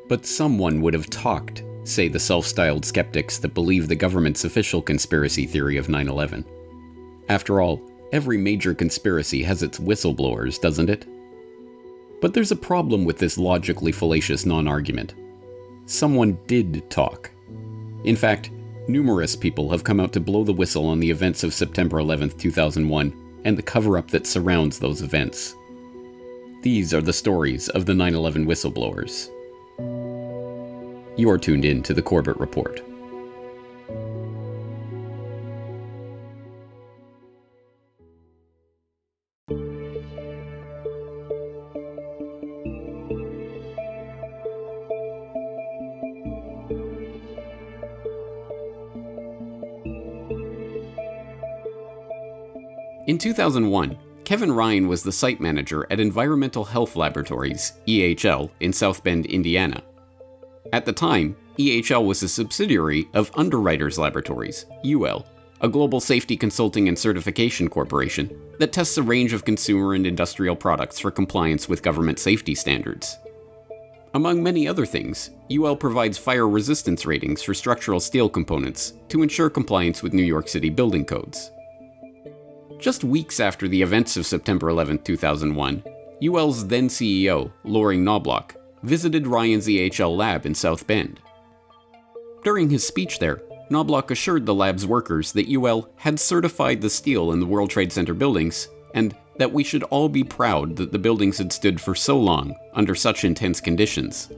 But someone would have talked, say the self-styled skeptics that believe the government's official conspiracy theory of 9/11. After all, every major conspiracy has its whistleblowers, doesn't it? But there's a problem with this logically fallacious non-argument. Someone did talk. In fact, numerous people have come out to blow the whistle on the events of September 11th, 2001, and the cover-up that surrounds those events. These are the stories of the 9/11 whistleblowers. You're tuned in to the Corbett Report. In 2001, Kevin Ryan was the site manager at Environmental Health Laboratories, EHL, in South Bend, Indiana. At the time, EHL was a subsidiary of Underwriters Laboratories, UL, a global safety consulting and certification corporation that tests a range of consumer and industrial products for compliance with government safety standards. Among many other things, UL provides fire resistance ratings for structural steel components to ensure compliance with New York City building codes. Just weeks after the events of September 11, 2001, UL's then CEO, Loring Knobloch, visited Ryan's EHL lab in South Bend. During his speech there, Knobloch assured the lab's workers that UL had certified the steel in the World Trade Center buildings, and that we should all be proud that the buildings had stood for so long, under such intense conditions.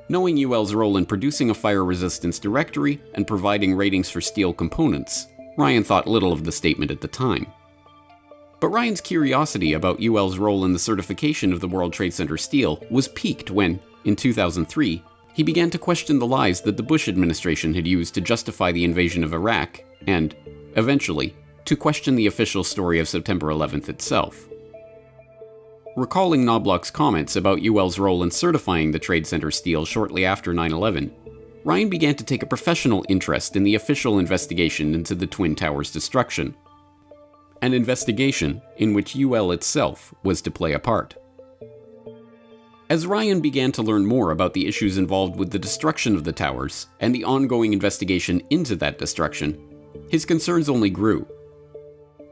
Knowing UL's role in producing a fire resistance directory and providing ratings for steel components, Ryan thought little of the statement at the time. But Ryan's curiosity about UL's role in the certification of the World Trade Center steel was piqued when, in 2003, he began to question the lies that the Bush administration had used to justify the invasion of Iraq, and, eventually, to question the official story of September 11th itself. Recalling Knobloch's comments about UL's role in certifying the Trade Center steel shortly after 9/11, Ryan began to take a professional interest in the official investigation into the Twin Towers' destruction. An investigation in which UL itself was to play a part. As Ryan began to learn more about the issues involved with the destruction of the towers and the ongoing investigation into that destruction, his concerns only grew.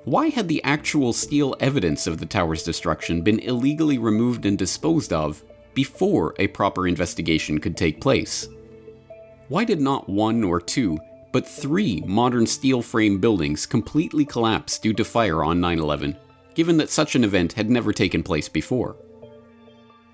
Why had the actual steel evidence of the tower's destruction been illegally removed and disposed of before a proper investigation could take place? Why did not one or two, but three modern steel frame buildings completely collapse due to fire on 9/11, given that such an event had never taken place before?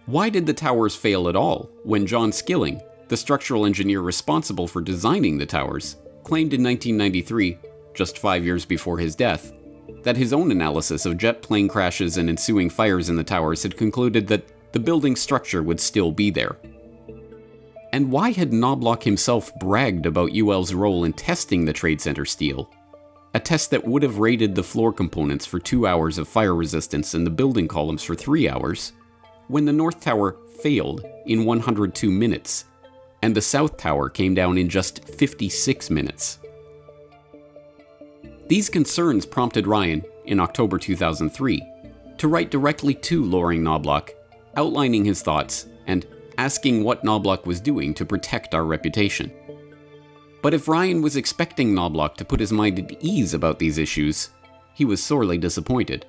Why did the towers fail at all when John Skilling, the structural engineer responsible for designing the towers, claimed in 1993, just 5 years before his death, that his own analysis of jet plane crashes and ensuing fires in the towers had concluded that the building's structure would still be there? And why had Knobloch himself bragged about UL's role in testing the Trade Center steel? A test that would have rated the floor components for 2 hours of fire resistance and the building columns for 3 hours, when the North Tower failed in 102 minutes, and the South Tower came down in just 56 minutes. These concerns prompted Ryan, in October 2003, to write directly to Loring Knobloch, outlining his thoughts and asking what Knobloch was doing to protect our reputation. But if Ryan was expecting Knobloch to put his mind at ease about these issues, he was sorely disappointed.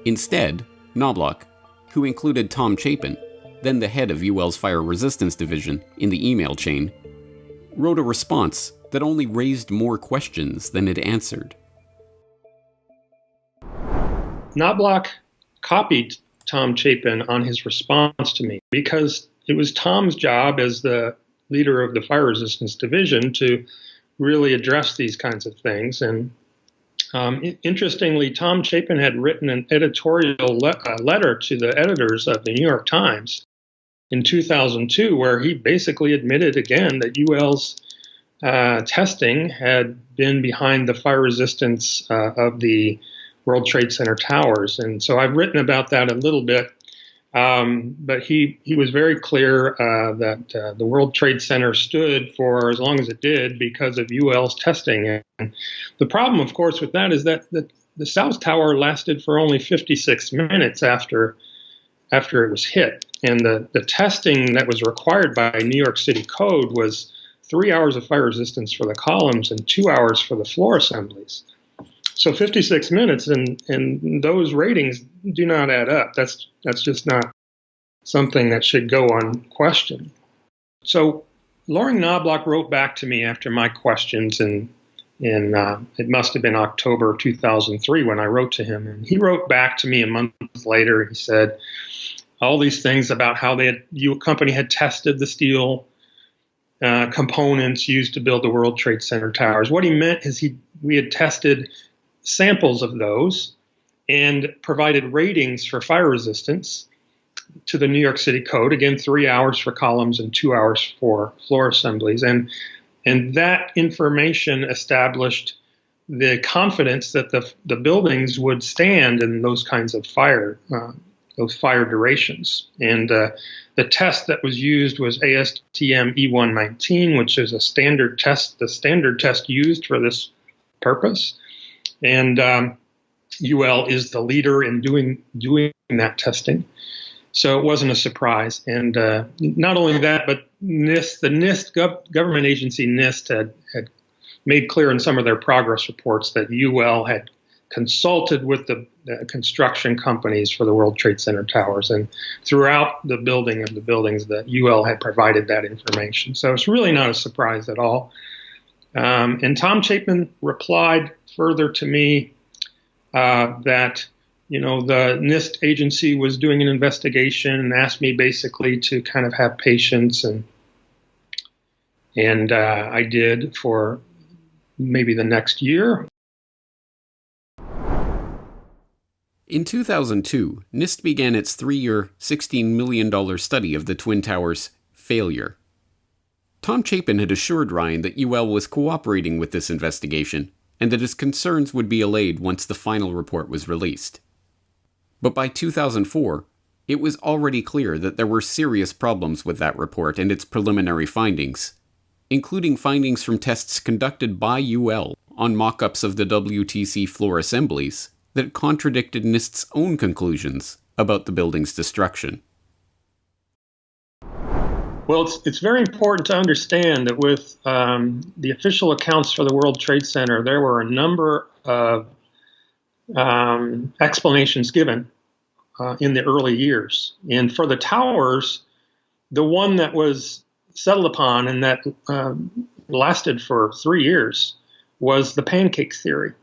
Instead, Knobloch, who included Tom Chapin, then the head of UL's Fire Resistance Division, in the email chain, wrote a response that only raised more questions than it answered. Knobloch copied Tom Chapin on his response to me because it was Tom's job as the leader of the Fire Resistance Division to really address these kinds of things. And interestingly, Tom Chapin had written an editorial letter to the editors of the New York Times in 2002, where he basically admitted again that UL's testing had been behind the fire resistance of the World Trade Center towers. And so I've written about that a little bit. But he was very clear that the World Trade Center stood for as long as it did because of UL's testing. And the problem, of course, with that is that the South Tower lasted for only 56 minutes after it was hit. And the testing that was required by New York City code was 3 hours of fire resistance for the columns and 2 hours for the floor assemblies. So 56 minutes, and those ratings do not add up. That's just not something that should go unquestioned. So Loring Knobloch wrote back to me after my questions, and it must have been October 2003 when I wrote to him. And he wrote back to me a month later. He said all these things about how your company had tested the steel components used to build the World Trade Center towers. What he meant is we had tested samples of those and provided ratings for fire resistance to the New York City code. Again, 3 hours for columns and 2 hours for floor assemblies. And that information established the confidence that the buildings would stand in those kinds of those fire durations. And the test that was used was ASTM E119, which is a standard test, the standard test used for this purpose. And UL is the leader in doing that testing. So it wasn't a surprise. And not only that, but NIST, the NIST government agency NIST had made clear in some of their progress reports that UL had consulted with the construction companies for the World Trade Center towers. And throughout the building of the buildings, that UL had provided that information. So it's really not a surprise at all. And Tom Chapin replied further to me that the NIST agency was doing an investigation and asked me basically to kind of have patience, and I did for maybe the next year. In 2002, NIST began its 3-year, $16 million study of the Twin Towers' failure. Tom Chapin had assured Ryan that UL was cooperating with this investigation, and that his concerns would be allayed once the final report was released. But by 2004, it was already clear that there were serious problems with that report and its preliminary findings, including findings from tests conducted by UL on mock-ups of the WTC floor assemblies that contradicted NIST's own conclusions about the building's destruction. Well, it's very important to understand that with the official accounts for the World Trade Center, there were a number of explanations given in the early years. And for the towers, the one that was settled upon and that lasted for 3 years was the pancake theory.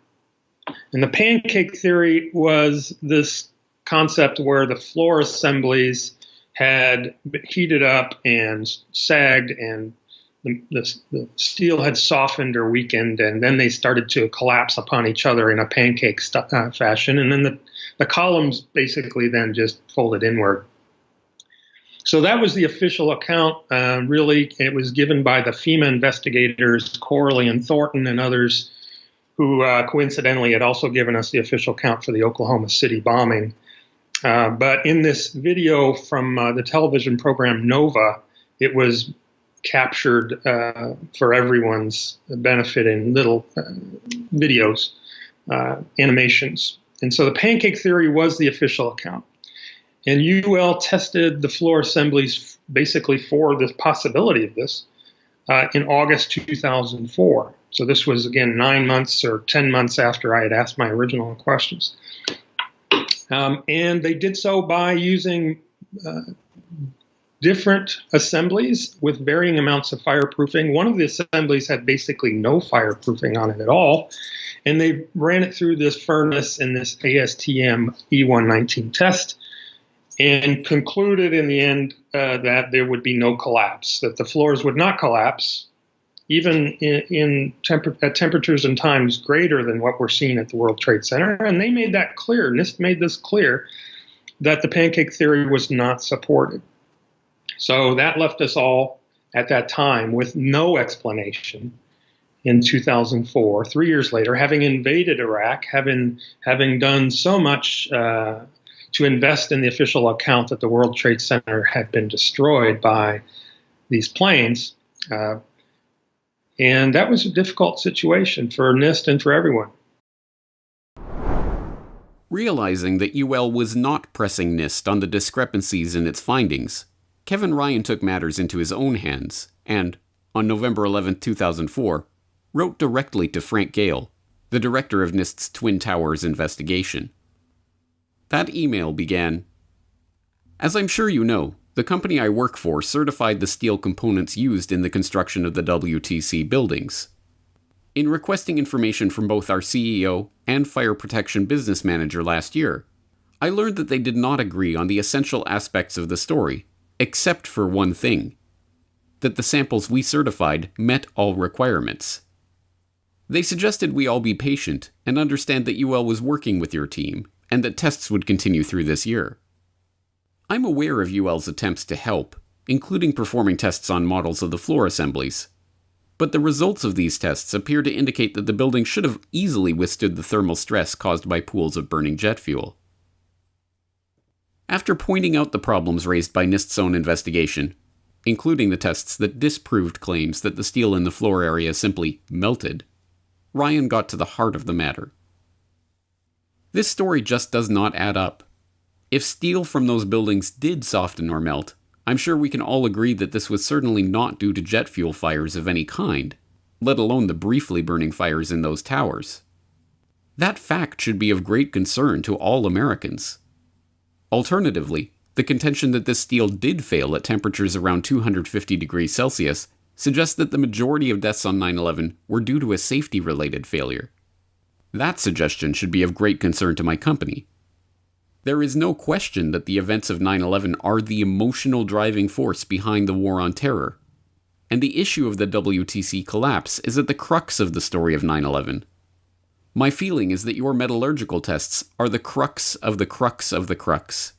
And the pancake theory was this concept where the floor assemblies had heated up and sagged, and the steel had softened or weakened, and then they started to collapse upon each other in a pancake fashion. And then the columns basically then just folded inward. So that was the official account. Really, it was given by the FEMA investigators, Corley and Thornton and others, who coincidentally had also given us the official count for the Oklahoma City bombing. But in this video from the television program Nova, it was captured for everyone's benefit in little videos, animations. And so the pancake theory was the official account. And UL tested the floor assemblies basically for the possibility of this in August 2004. So this was, again, 9 months or 10 months after I had asked my original questions. And they did so by using different assemblies with varying amounts of fireproofing. One of the assemblies had basically no fireproofing on it at all. And they ran it through this furnace in this ASTM E119 test and concluded in the end that there would be no collapse, that the floors would not collapse, even at temperatures and times greater than what we're seeing at the World Trade Center. And they made that clear, NIST made this clear, that the pancake theory was not supported. So that left us all at that time with no explanation in 2004, 3 years later, having invaded Iraq, having done so much to invest in the official account that the World Trade Center had been destroyed by these planes. And that was a difficult situation for NIST and for everyone. Realizing that UL was not pressing NIST on the discrepancies in its findings, Kevin Ryan took matters into his own hands and, on November 11, 2004, wrote directly to Frank Gale, the director of NIST's Twin Towers investigation. That email began, "As I'm sure you know, the company I work for certified the steel components used in the construction of the WTC buildings. In requesting information from both our CEO and fire protection business manager last year, I learned that they did not agree on the essential aspects of the story, except for one thing: that the samples we certified met all requirements. They suggested we all be patient and understand that UL was working with your team and that tests would continue through this year. I'm aware of UL's attempts to help, including performing tests on models of the floor assemblies, but the results of these tests appear to indicate that the building should have easily withstood the thermal stress caused by pools of burning jet fuel." After pointing out the problems raised by NIST's own investigation, including the tests that disproved claims that the steel in the floor area simply melted, Ryan got to the heart of the matter. This story just does not add up. If steel from those buildings did soften or melt, I'm sure we can all agree that this was certainly not due to jet fuel fires of any kind, let alone the briefly burning fires in those towers. That fact should be of great concern to all Americans. Alternatively, the contention that this steel did fail at temperatures around 250 degrees Celsius suggests that the majority of deaths on 9/11 were due to a safety-related failure. That suggestion should be of great concern to my company. There is no question that the events of 9/11 are the emotional driving force behind the war on terror, and the issue of the WTC collapse is at the crux of the story of 9/11. My feeling is that your metallurgical tests are the crux of the crux of the crux.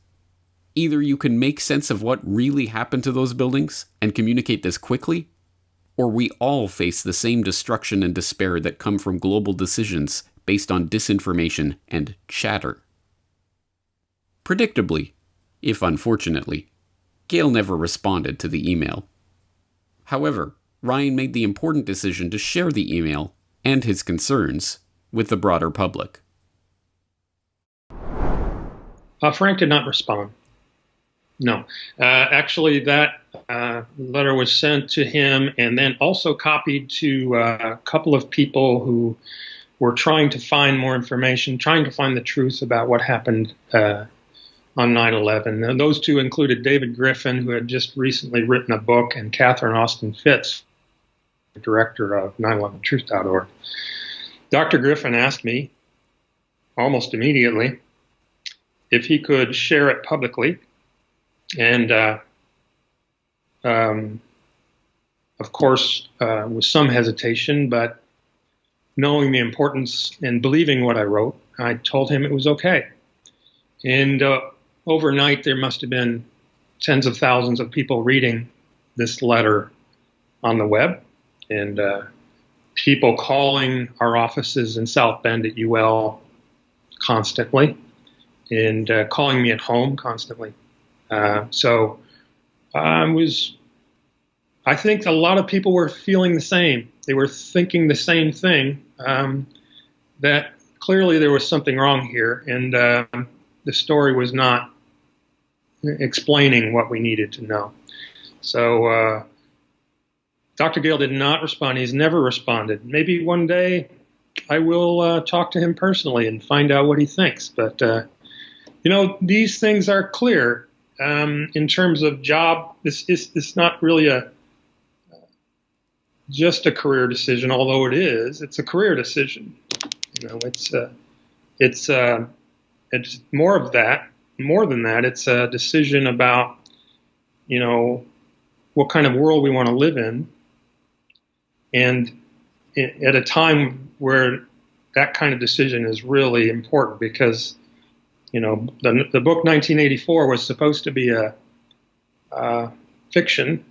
Either you can make sense of what really happened to those buildings and communicate this quickly, or we all face the same destruction and despair that come from global decisions based on disinformation and chatter. Predictably, if unfortunately, Gale never responded to the email. However, Ryan made the important decision to share the email and his concerns with the broader public. Frank did not respond. No. Actually, that letter was sent to him and then also copied to a couple of people who were trying to find more information, trying to find the truth about what happened on 9/11. And those two included David Griffin, who had just recently written a book, and Catherine Austin Fitz, the director of 911truth.org. Dr. Griffin asked me almost immediately if he could share it publicly. And of course, with some hesitation, but knowing the importance and believing what I wrote, I told him it was okay. And overnight, there must have been tens of thousands of people reading this letter on the web, and people calling our offices in South Bend at UL constantly, and calling me at home constantly. So I think a lot of people were feeling the same. They were thinking the same thing, that clearly there was something wrong here, and the story was not explaining what we needed to know. So Dr. Gale did not respond. He's never responded. Maybe one day I will talk to him personally and find out what he thinks. But, these things are clear. In terms of job, it's not really just a career decision, although it is. It's a career decision. It's more of that. More than that, it's a decision about, what kind of world we want to live in. And at a time where that kind of decision is really important, because, the book 1984 was supposed to be a fiction,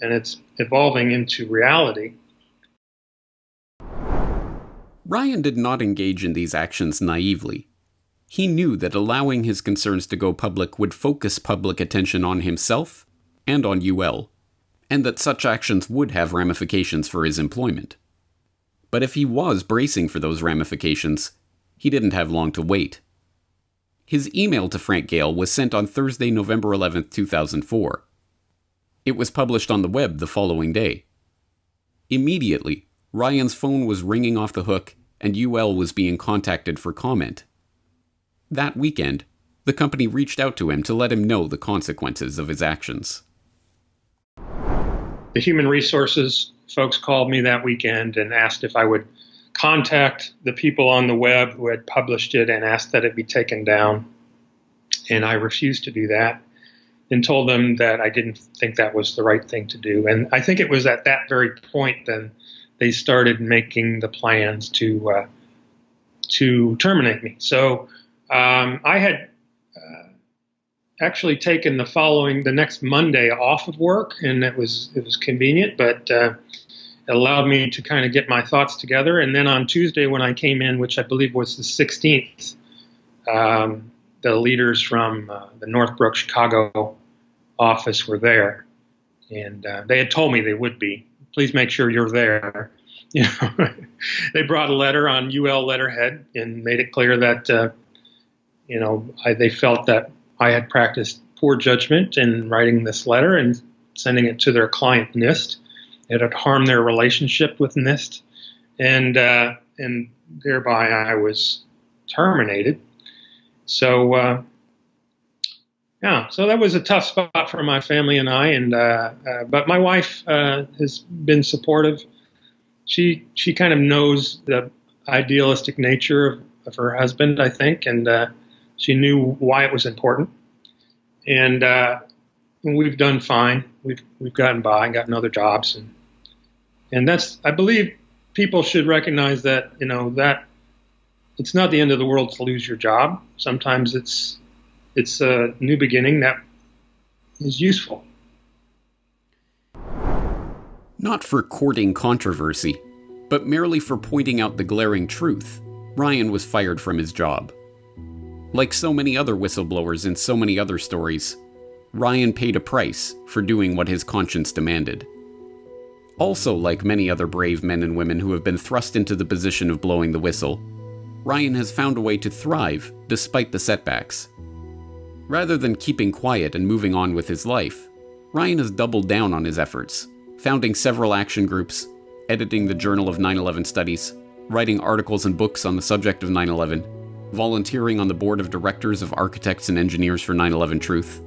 and it's evolving into reality. Ryan did not engage in these actions naively. He knew that allowing his concerns to go public would focus public attention on himself and on UL, and that such actions would have ramifications for his employment. But if he was bracing for those ramifications, he didn't have long to wait. His email to Frank Gale was sent on Thursday, November 11, 2004. It was published on the web the following day. Immediately, Ryan's phone was ringing off the hook and UL was being contacted for comment. That weekend, the company reached out to him to let him know the consequences of his actions. The human resources folks called me that weekend and asked if I would contact the people on the web who had published it and asked that it be taken down. And I refused to do that and told them that I didn't think that was the right thing to do. And I think it was at that very point then they started making the plans to terminate me. So I had actually taken the next Monday off of work, and it was convenient, but it allowed me to kind of get my thoughts together. And then on Tuesday when I came in, which I believe was the 16th, the leaders from the Northbrook, Chicago office were there, and they had told me they would be. Please make sure you're there. You know, they brought a letter on UL letterhead and made it clear that they felt that I had practiced poor judgment in writing this letter and sending it to their client NIST. It had harmed their relationship with NIST, and thereby I was terminated. So so that was a tough spot for my family and I. And but my wife has been supportive. She kind of knows the idealistic nature of her husband, I think, and she knew why it was important. And we've done fine. We've gotten by, gotten other jobs, and that's, I believe, people should recognize that that it's not the end of the world to lose your job. Sometimes it's a new beginning that is useful. Not for courting controversy, but merely for pointing out the glaring truth, Ryan was fired from his job. Like so many other whistleblowers in so many other stories, Ryan paid a price for doing what his conscience demanded. Also, like many other brave men and women who have been thrust into the position of blowing the whistle, Ryan has found a way to thrive despite the setbacks. Rather than keeping quiet and moving on with his life, Ryan has doubled down on his efforts, founding several action groups, editing the Journal of 9/11 Studies, writing articles and books on the subject of 9/11, volunteering on the board of directors of Architects and Engineers for 9/11 Truth,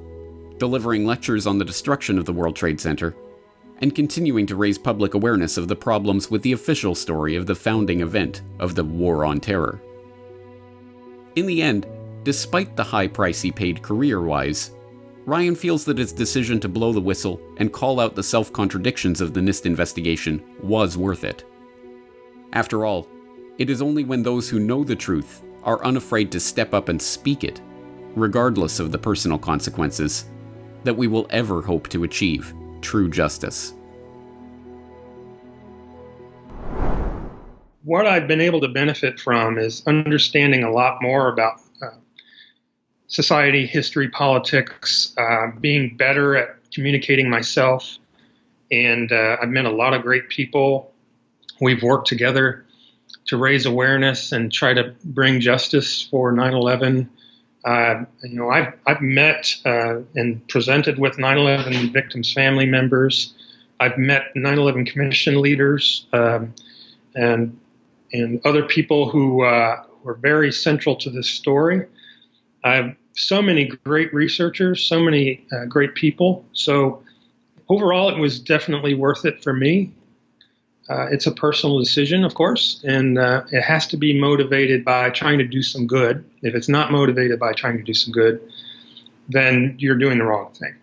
delivering lectures on the destruction of the World Trade Center, and continuing to raise public awareness of the problems with the official story of the founding event of the War on Terror. In the end, despite the high price he paid career-wise, Ryan feels that his decision to blow the whistle and call out the self-contradictions of the NIST investigation was worth it. After all, it is only when those who know the truth are unafraid to step up and speak it, regardless of the personal consequences, that we will ever hope to achieve true justice. What I've been able to benefit from is understanding a lot more about society, history, politics, being better at communicating myself. And I've met a lot of great people. We've worked together to raise awareness and try to bring justice for 9/11. I've met and presented with 9/11 victims' family members. I've met 9/11 Commission leaders and other people who were very central to this story. I have so many great researchers, so many great people. So overall, it was definitely worth it for me. It's a personal decision, of course, and it has to be motivated by trying to do some good. If it's not motivated by trying to do some good, then you're doing the wrong thing.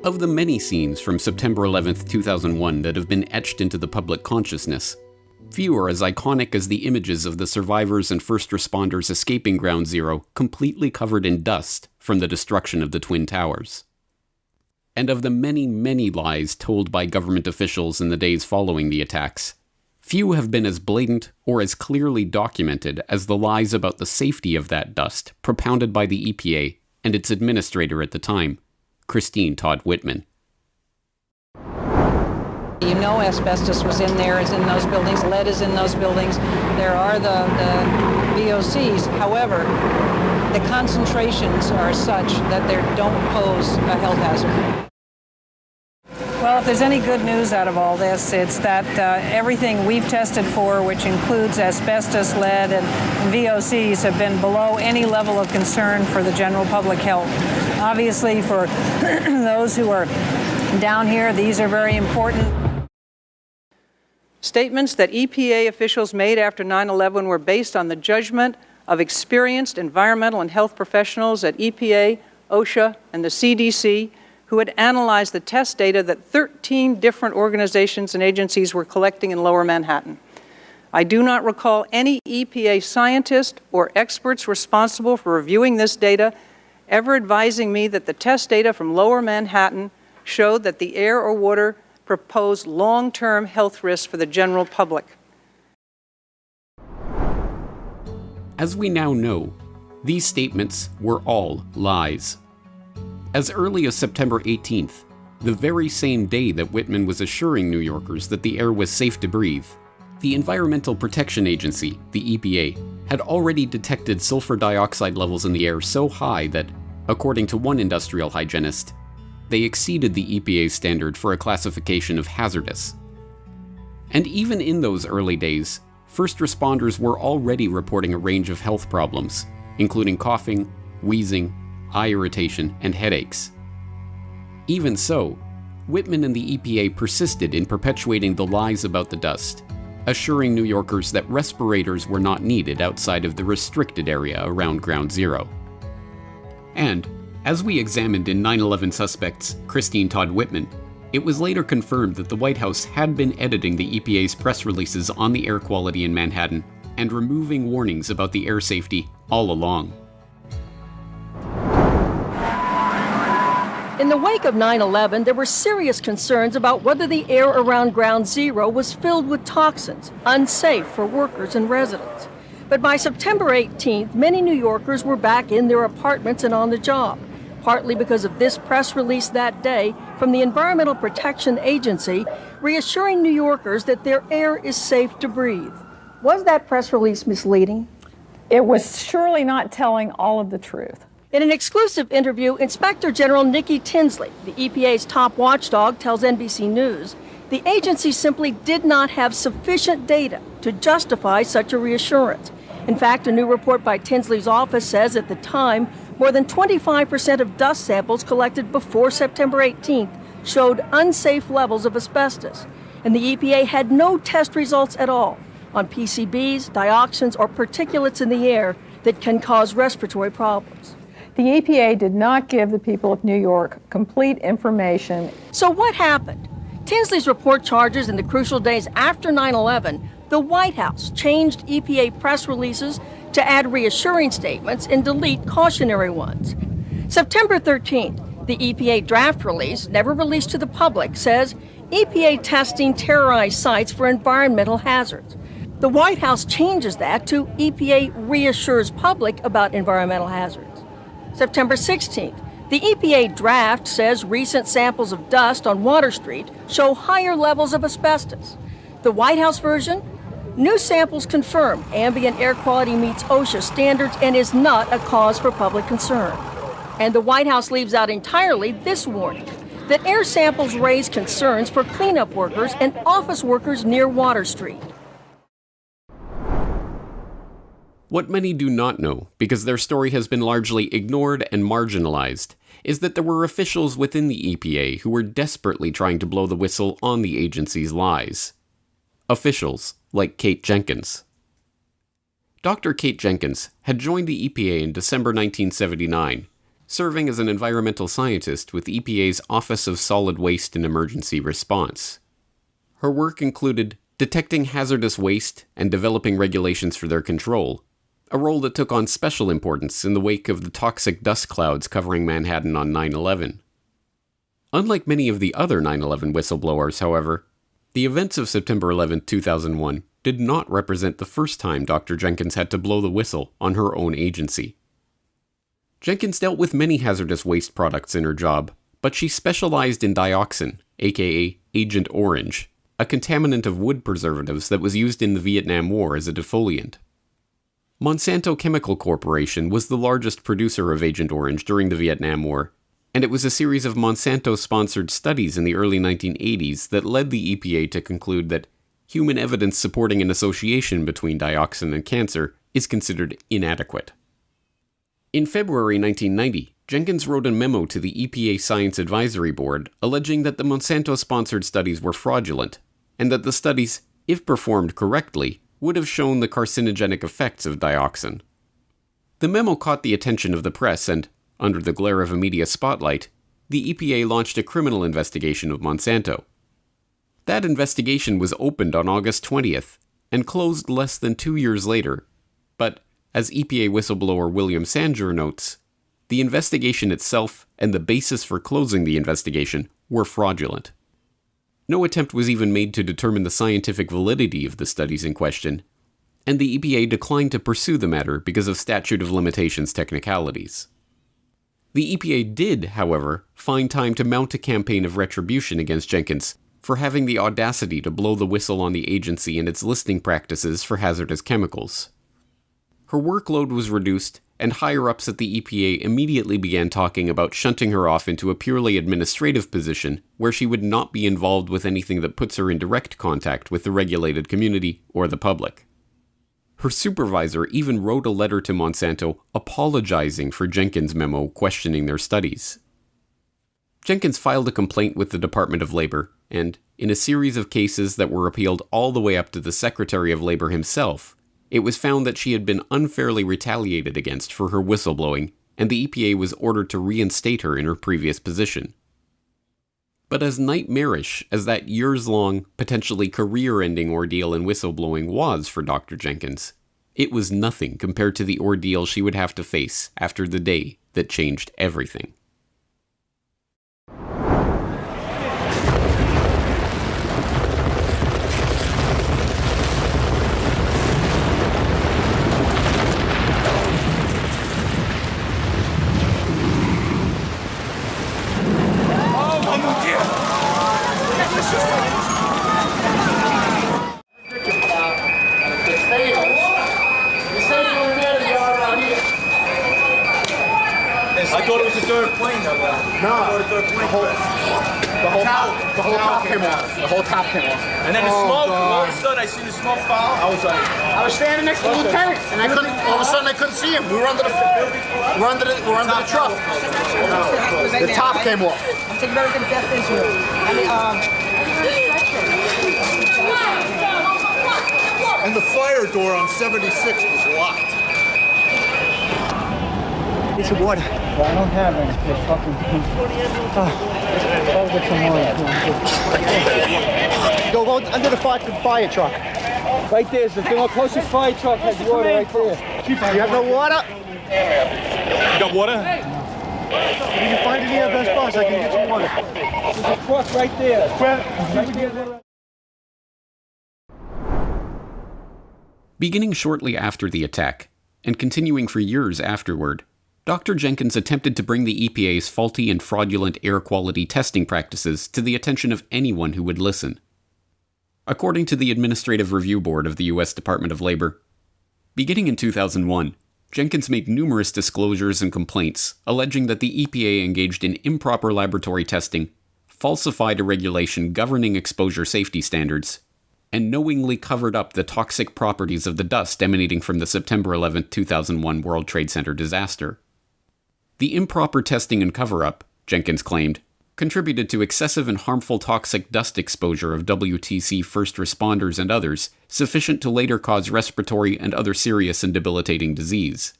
Of the many scenes from September 11th, 2001 that have been etched into the public consciousness, few are as iconic as the images of the survivors and first responders escaping Ground Zero completely covered in dust from the destruction of the Twin Towers. And of the many, many lies told by government officials in the days following the attacks, few have been as blatant or as clearly documented as the lies about the safety of that dust propounded by the EPA and its administrator at the time, Christine Todd Whitman. You know asbestos was in there, is in those buildings, lead is in those buildings. There are the VOCs. However, the concentrations are such that they don't pose a health hazard. Well, if there's any good news out of all this, it's that everything we've tested for, which includes asbestos, lead, and VOCs, have been below any level of concern for the general public health. Obviously, for those who are down here, these are very important. Statements that EPA officials made after 9/11 were based on the judgment of experienced environmental and health professionals at EPA, OSHA, and the CDC, who had analyzed the test data that 13 different organizations and agencies were collecting in Lower Manhattan. I do not recall any EPA scientist or experts responsible for reviewing this data ever advising me that the test data from Lower Manhattan showed that the air or water proposed long-term health risks for the general public. As we now know, these statements were all lies. As early as September 18th, the very same day that Whitman was assuring New Yorkers that the air was safe to breathe, the Environmental Protection Agency, the EPA, had already detected sulfur dioxide levels in the air so high that, according to one industrial hygienist, they exceeded the EPA's standard for a classification of hazardous. And even in those early days, first responders were already reporting a range of health problems, including coughing, wheezing, eye irritation, and headaches. Even so, Whitman and the EPA persisted in perpetuating the lies about the dust, assuring New Yorkers that respirators were not needed outside of the restricted area around Ground Zero. And, as we examined in 9/11 suspects Christine Todd Whitman, it was later confirmed that the White House had been editing the EPA's press releases on the air quality in Manhattan and removing warnings about the air safety all along. In the wake of 9/11, there were serious concerns about whether the air around Ground Zero was filled with toxins, unsafe for workers and residents. But by September 18th, many New Yorkers were back in their apartments and on the job, partly because of this press release that day from the Environmental Protection Agency, reassuring New Yorkers that their air is safe to breathe. Was that press release misleading? It was surely not telling all of the truth. In an exclusive interview, Inspector General Nikki Tinsley, the EPA's top watchdog, tells NBC News the agency simply did not have sufficient data to justify such a reassurance. In fact, a new report by Tinsley's office says at the time, more than 25% of dust samples collected before September 18th showed unsafe levels of asbestos, and the EPA had no test results at all on PCBs, dioxins, or particulates in the air that can cause respiratory problems. The EPA did not give the people of New York complete information. So what happened? Tinsley's report charges in the crucial days after 9/11, the White House changed EPA press releases to add reassuring statements and delete cautionary ones. September 13th, the EPA draft release, never released to the public, says EPA testing terrorized sites for environmental hazards. The White House changes that to EPA reassures public about environmental hazards. September 16th, the EPA draft says recent samples of dust on Water Street show higher levels of asbestos. The White House version? New samples confirm ambient air quality meets OSHA standards and is not a cause for public concern. And the White House leaves out entirely this warning, that air samples raise concerns for cleanup workers and office workers near Water Street. What many do not know, because their story has been largely ignored and marginalized, is that there were officials within the EPA who were desperately trying to blow the whistle on the agency's lies. Officials like Kate Jenkins. Dr. Kate Jenkins had joined the EPA in December 1979, serving as an environmental scientist with EPA's Office of Solid Waste and Emergency Response. Her work included detecting hazardous waste and developing regulations for their control, a role that took on special importance in the wake of the toxic dust clouds covering Manhattan on 9/11. Unlike many of the other 9/11 whistleblowers, however, The events of September 11, 2001 did not represent the first time Dr. Jenkins had to blow the whistle on her own agency. Jenkins dealt with many hazardous waste products in her job, but she specialized in dioxin, aka Agent Orange, a contaminant of wood preservatives that was used in the Vietnam War as a defoliant. Monsanto Chemical Corporation was the largest producer of Agent Orange during the Vietnam War, and it was a series of Monsanto-sponsored studies in the early 1980s that led the EPA to conclude that human evidence supporting an association between dioxin and cancer is considered inadequate. In February 1990, Jenkins wrote a memo to the EPA Science Advisory Board alleging that the Monsanto-sponsored studies were fraudulent, and that the studies, if performed correctly, would have shown the carcinogenic effects of dioxin. The memo caught the attention of the press and, under the glare of a media spotlight, the EPA launched a criminal investigation of Monsanto. That investigation was opened on August 20th and closed less than 2 years later, but, as EPA whistleblower William Sanger notes, the investigation itself and the basis for closing the investigation were fraudulent. No attempt was even made to determine the scientific validity of the studies in question, and the EPA declined to pursue the matter because of statute of limitations technicalities. The EPA did, however, find time to mount a campaign of retribution against Jenkins for having the audacity to blow the whistle on the agency and its listing practices for hazardous chemicals. Her workload was reduced, and higher-ups at the EPA immediately began talking about shunting her off into a purely administrative position where she would not be involved with anything that puts her in direct contact with the regulated community or the public. Her supervisor even wrote a letter to Monsanto apologizing for Jenkins' memo questioning their studies. Jenkins filed a complaint with the Department of Labor, and, in a series of cases that were appealed all the way up to the Secretary of Labor himself, it was found that she had been unfairly retaliated against for her whistleblowing, and the EPA was ordered to reinstate her in her previous position. But as nightmarish as that years-long, potentially career-ending ordeal in whistleblowing was for Dr. Jenkins, it was nothing compared to the ordeal she would have to face after the day that changed everything. I thought it was the third plane that went. No, the third plane. The whole top came off. The whole top came off. And then the smoke. All of a sudden, I seen the smoke fall. I was like, I was standing next to the lieutenant, and I couldn't. All of a sudden, I couldn't see him. We were under the truck. The top came off. I'm taking everything death into it. and the fire door on 76 was locked. Get some water. Well, I don't have any. Just fucking. I'll get some more. Go under the fire truck. Right there's the closest fire truck has water right there. You have no water? You got water? If you can find any of those spots, I can get you water. There's a truck right there. Beginning shortly after the attack, and continuing for years afterward, Dr. Jenkins attempted to bring the EPA's faulty and fraudulent air quality testing practices to the attention of anyone who would listen. According to the Administrative Review Board of the U.S. Department of Labor, beginning in 2001, Jenkins made numerous disclosures and complaints alleging that the EPA engaged in improper laboratory testing, falsified a regulation governing exposure safety standards, and knowingly covered up the toxic properties of the dust emanating from the September 11, 2001 World Trade Center disaster. The improper testing and cover-up, Jenkins claimed, contributed to excessive and harmful toxic dust exposure of WTC first responders and others, sufficient to later cause respiratory and other serious and debilitating disease.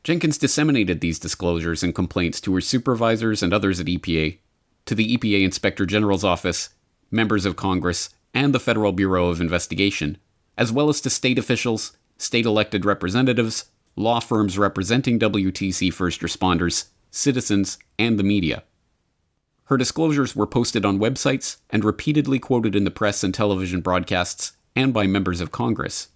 Jenkins disseminated these disclosures and complaints to her supervisors and others at EPA, to the EPA Inspector General's office, members of Congress, and the Federal Bureau of Investigation, as well as to state officials, state-elected representatives, law firms representing WTC first responders, citizens, and the media. Her disclosures were posted on websites and repeatedly quoted in the press and television broadcasts and by members of Congress.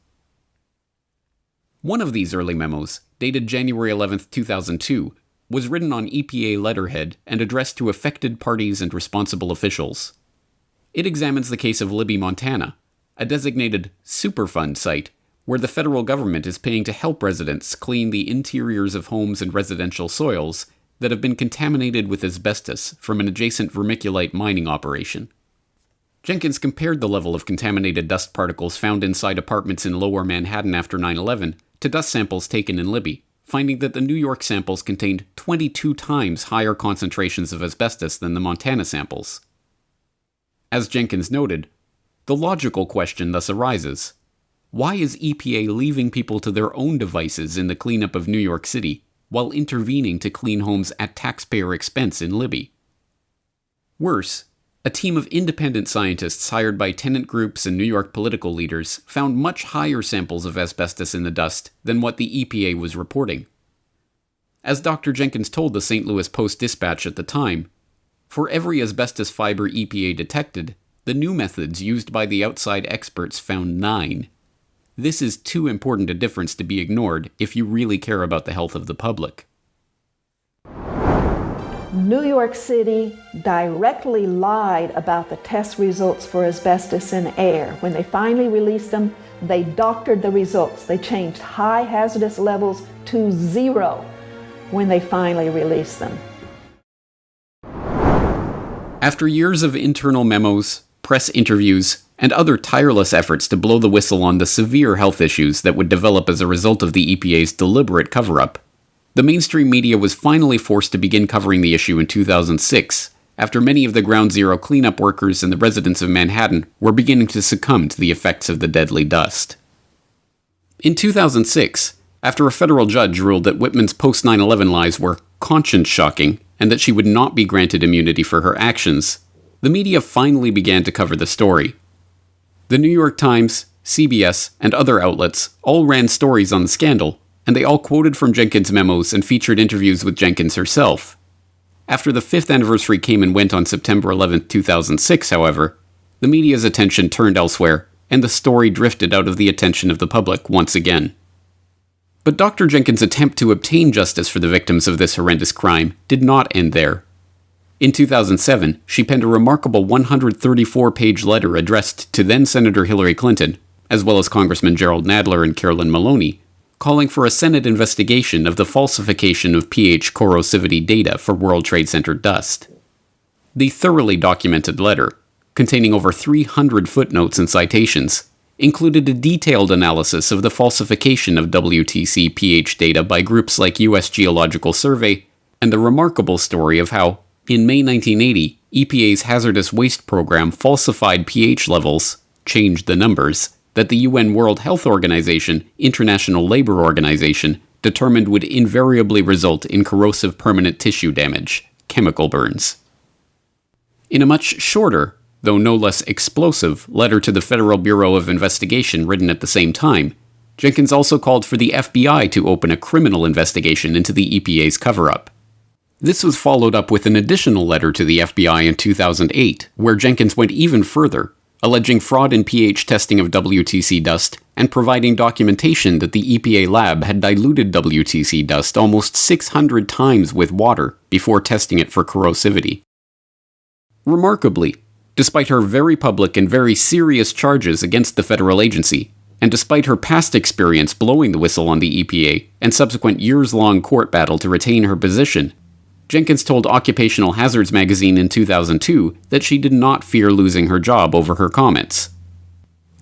One of these early memos, dated January 11, 2002, was written on EPA letterhead and addressed to affected parties and responsible officials. It examines the case of Libby, Montana, a designated Superfund site where the federal government is paying to help residents clean the interiors of homes and residential soils that have been contaminated with asbestos from an adjacent vermiculite mining operation. Jenkins compared the level of contaminated dust particles found inside apartments in Lower Manhattan after 9/11 to dust samples taken in Libby, finding that the New York samples contained 22 times higher concentrations of asbestos than the Montana samples. As Jenkins noted, the logical question thus arises: why is EPA leaving people to their own devices in the cleanup of New York City while intervening to clean homes at taxpayer expense in Libby? Worse, a team of independent scientists hired by tenant groups and New York political leaders found much higher samples of asbestos in the dust than what the EPA was reporting. As Dr. Jenkins told the St. Louis Post-Dispatch at the time, for every asbestos fiber EPA detected, the new methods used by the outside experts found 9. This is too important a difference to be ignored if you really care about the health of the public. New York City directly lied about the test results for asbestos in air. When they finally released them, they doctored the results. They changed high hazardous levels to 0 when they finally released them. After years of internal memos, press interviews, and other tireless efforts to blow the whistle on the severe health issues that would develop as a result of the EPA's deliberate cover-up, the mainstream media was finally forced to begin covering the issue in 2006, after many of the Ground Zero cleanup workers and the residents of Manhattan were beginning to succumb to the effects of the deadly dust. In 2006, after a federal judge ruled that Whitman's post-9/11 lies were conscience-shocking and that she would not be granted immunity for her actions, the media finally began to cover the story. The New York Times, CBS, and other outlets all ran stories on the scandal, and they all quoted from Jenkins' memos and featured interviews with Jenkins herself. After the 5th anniversary came and went on September 11, 2006, however, the media's attention turned elsewhere, and the story drifted out of the attention of the public once again. But Dr. Jenkins' attempt to obtain justice for the victims of this horrendous crime did not end there. In 2007, she penned a remarkable 134-page letter addressed to then-Senator Hillary Clinton, as well as Congressman Gerald Nadler and Carolyn Maloney, calling for a Senate investigation of the falsification of pH corrosivity data for World Trade Center dust. The thoroughly documented letter, containing over 300 footnotes and citations, included a detailed analysis of the falsification of WTC pH data by groups like U.S. Geological Survey, and the remarkable story of how, in May 1980, EPA's hazardous waste program falsified pH levels, changed the numbers, that the UN World Health Organization, International Labour Organization, determined would invariably result in corrosive permanent tissue damage, chemical burns. In a much shorter, though no less explosive, letter to the Federal Bureau of Investigation written at the same time, Jenkins also called for the FBI to open a criminal investigation into the EPA's cover-up. This was followed up with an additional letter to the FBI in 2008, where Jenkins went even further, alleging fraud in pH testing of WTC dust and providing documentation that the EPA lab had diluted WTC dust almost 600 times with water before testing it for corrosivity. Remarkably, despite her very public and very serious charges against the federal agency, and despite her past experience blowing the whistle on the EPA and subsequent years-long court battle to retain her position, Jenkins told Occupational Hazards magazine in 2002 that she did not fear losing her job over her comments.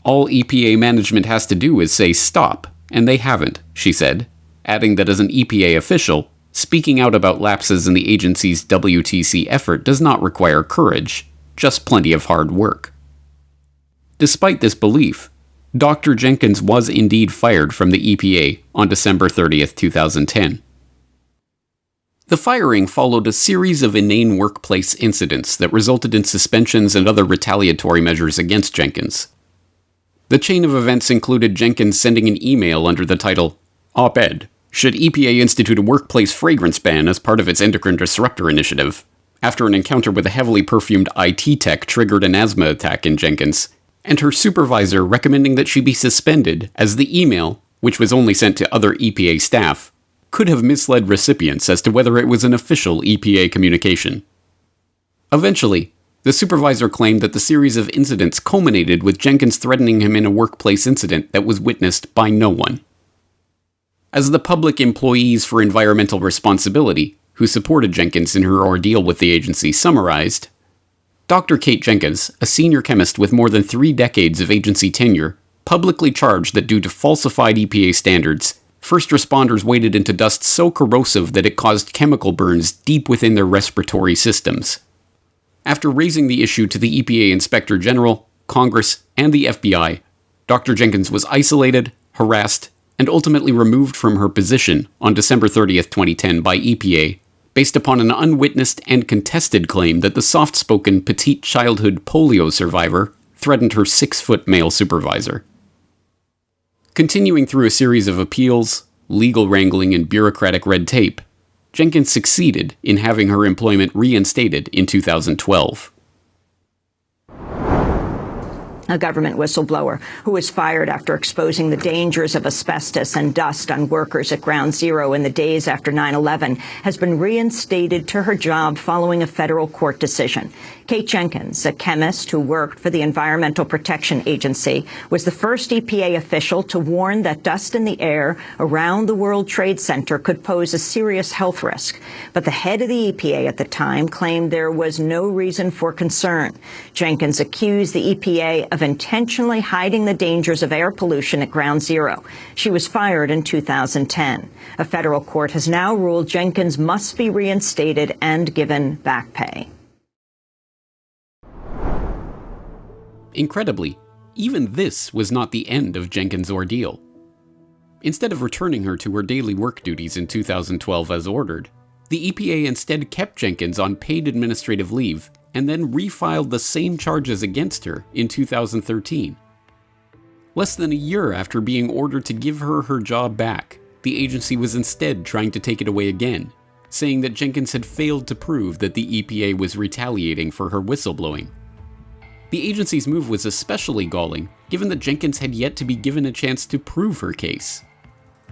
All EPA management has to do is say stop, and they haven't, she said, adding that as an EPA official, speaking out about lapses in the agency's WTC effort does not require courage, just plenty of hard work. Despite this belief, Dr. Jenkins was indeed fired from the EPA on December 30th, 2010. The firing followed a series of inane workplace incidents that resulted in suspensions and other retaliatory measures against Jenkins. The chain of events included Jenkins sending an email under the title, "Op-ed, should EPA institute a workplace fragrance ban as part of its endocrine disruptor initiative?" after an encounter with a heavily perfumed IT tech triggered an asthma attack in Jenkins, and her supervisor recommending that she be suspended as the email, which was only sent to other EPA staff, could have misled recipients as to whether it was an official EPA communication. Eventually, the supervisor claimed that the series of incidents culminated with Jenkins threatening him in a workplace incident that was witnessed by no one. As the public employees for environmental responsibility, who supported Jenkins in her ordeal with the agency, summarized, Dr. Kate Jenkins, a senior chemist with more than 3 decades of agency tenure, publicly charged that due to falsified EPA standards, first responders waded into dust so corrosive that it caused chemical burns deep within their respiratory systems. After raising the issue to the EPA Inspector General, Congress, and the FBI, Dr. Jenkins was isolated, harassed, and ultimately removed from her position on December 30th, 2010 by EPA, based upon an unwitnessed and contested claim that the soft-spoken petite childhood polio survivor threatened her 6-foot male supervisor. Continuing through a series of appeals, legal wrangling, and bureaucratic red tape, Jenkins succeeded in having her employment reinstated in 2012. A government whistleblower who was fired after exposing the dangers of asbestos and dust on workers at Ground Zero in the days after 9/11 has been reinstated to her job following a federal court decision. Kate Jenkins, a chemist who worked for the Environmental Protection Agency, was the first EPA official to warn that dust in the air around the World Trade Center could pose a serious health risk. But the head of the EPA at the time claimed there was no reason for concern. Jenkins accused the EPA of intentionally hiding the dangers of air pollution at Ground Zero. She was fired in 2010. A federal court has now ruled Jenkins must be reinstated and given back pay. Incredibly, even this was not the end of Jenkins' ordeal. Instead of returning her to her daily work duties in 2012 as ordered, the EPA instead kept Jenkins on paid administrative leave and then refiled the same charges against her in 2013. Less than a year after being ordered to give her her job back, the agency was instead trying to take it away again, saying that Jenkins had failed to prove that the EPA was retaliating for her whistleblowing. The agency's move was especially galling, given that Jenkins had yet to be given a chance to prove her case.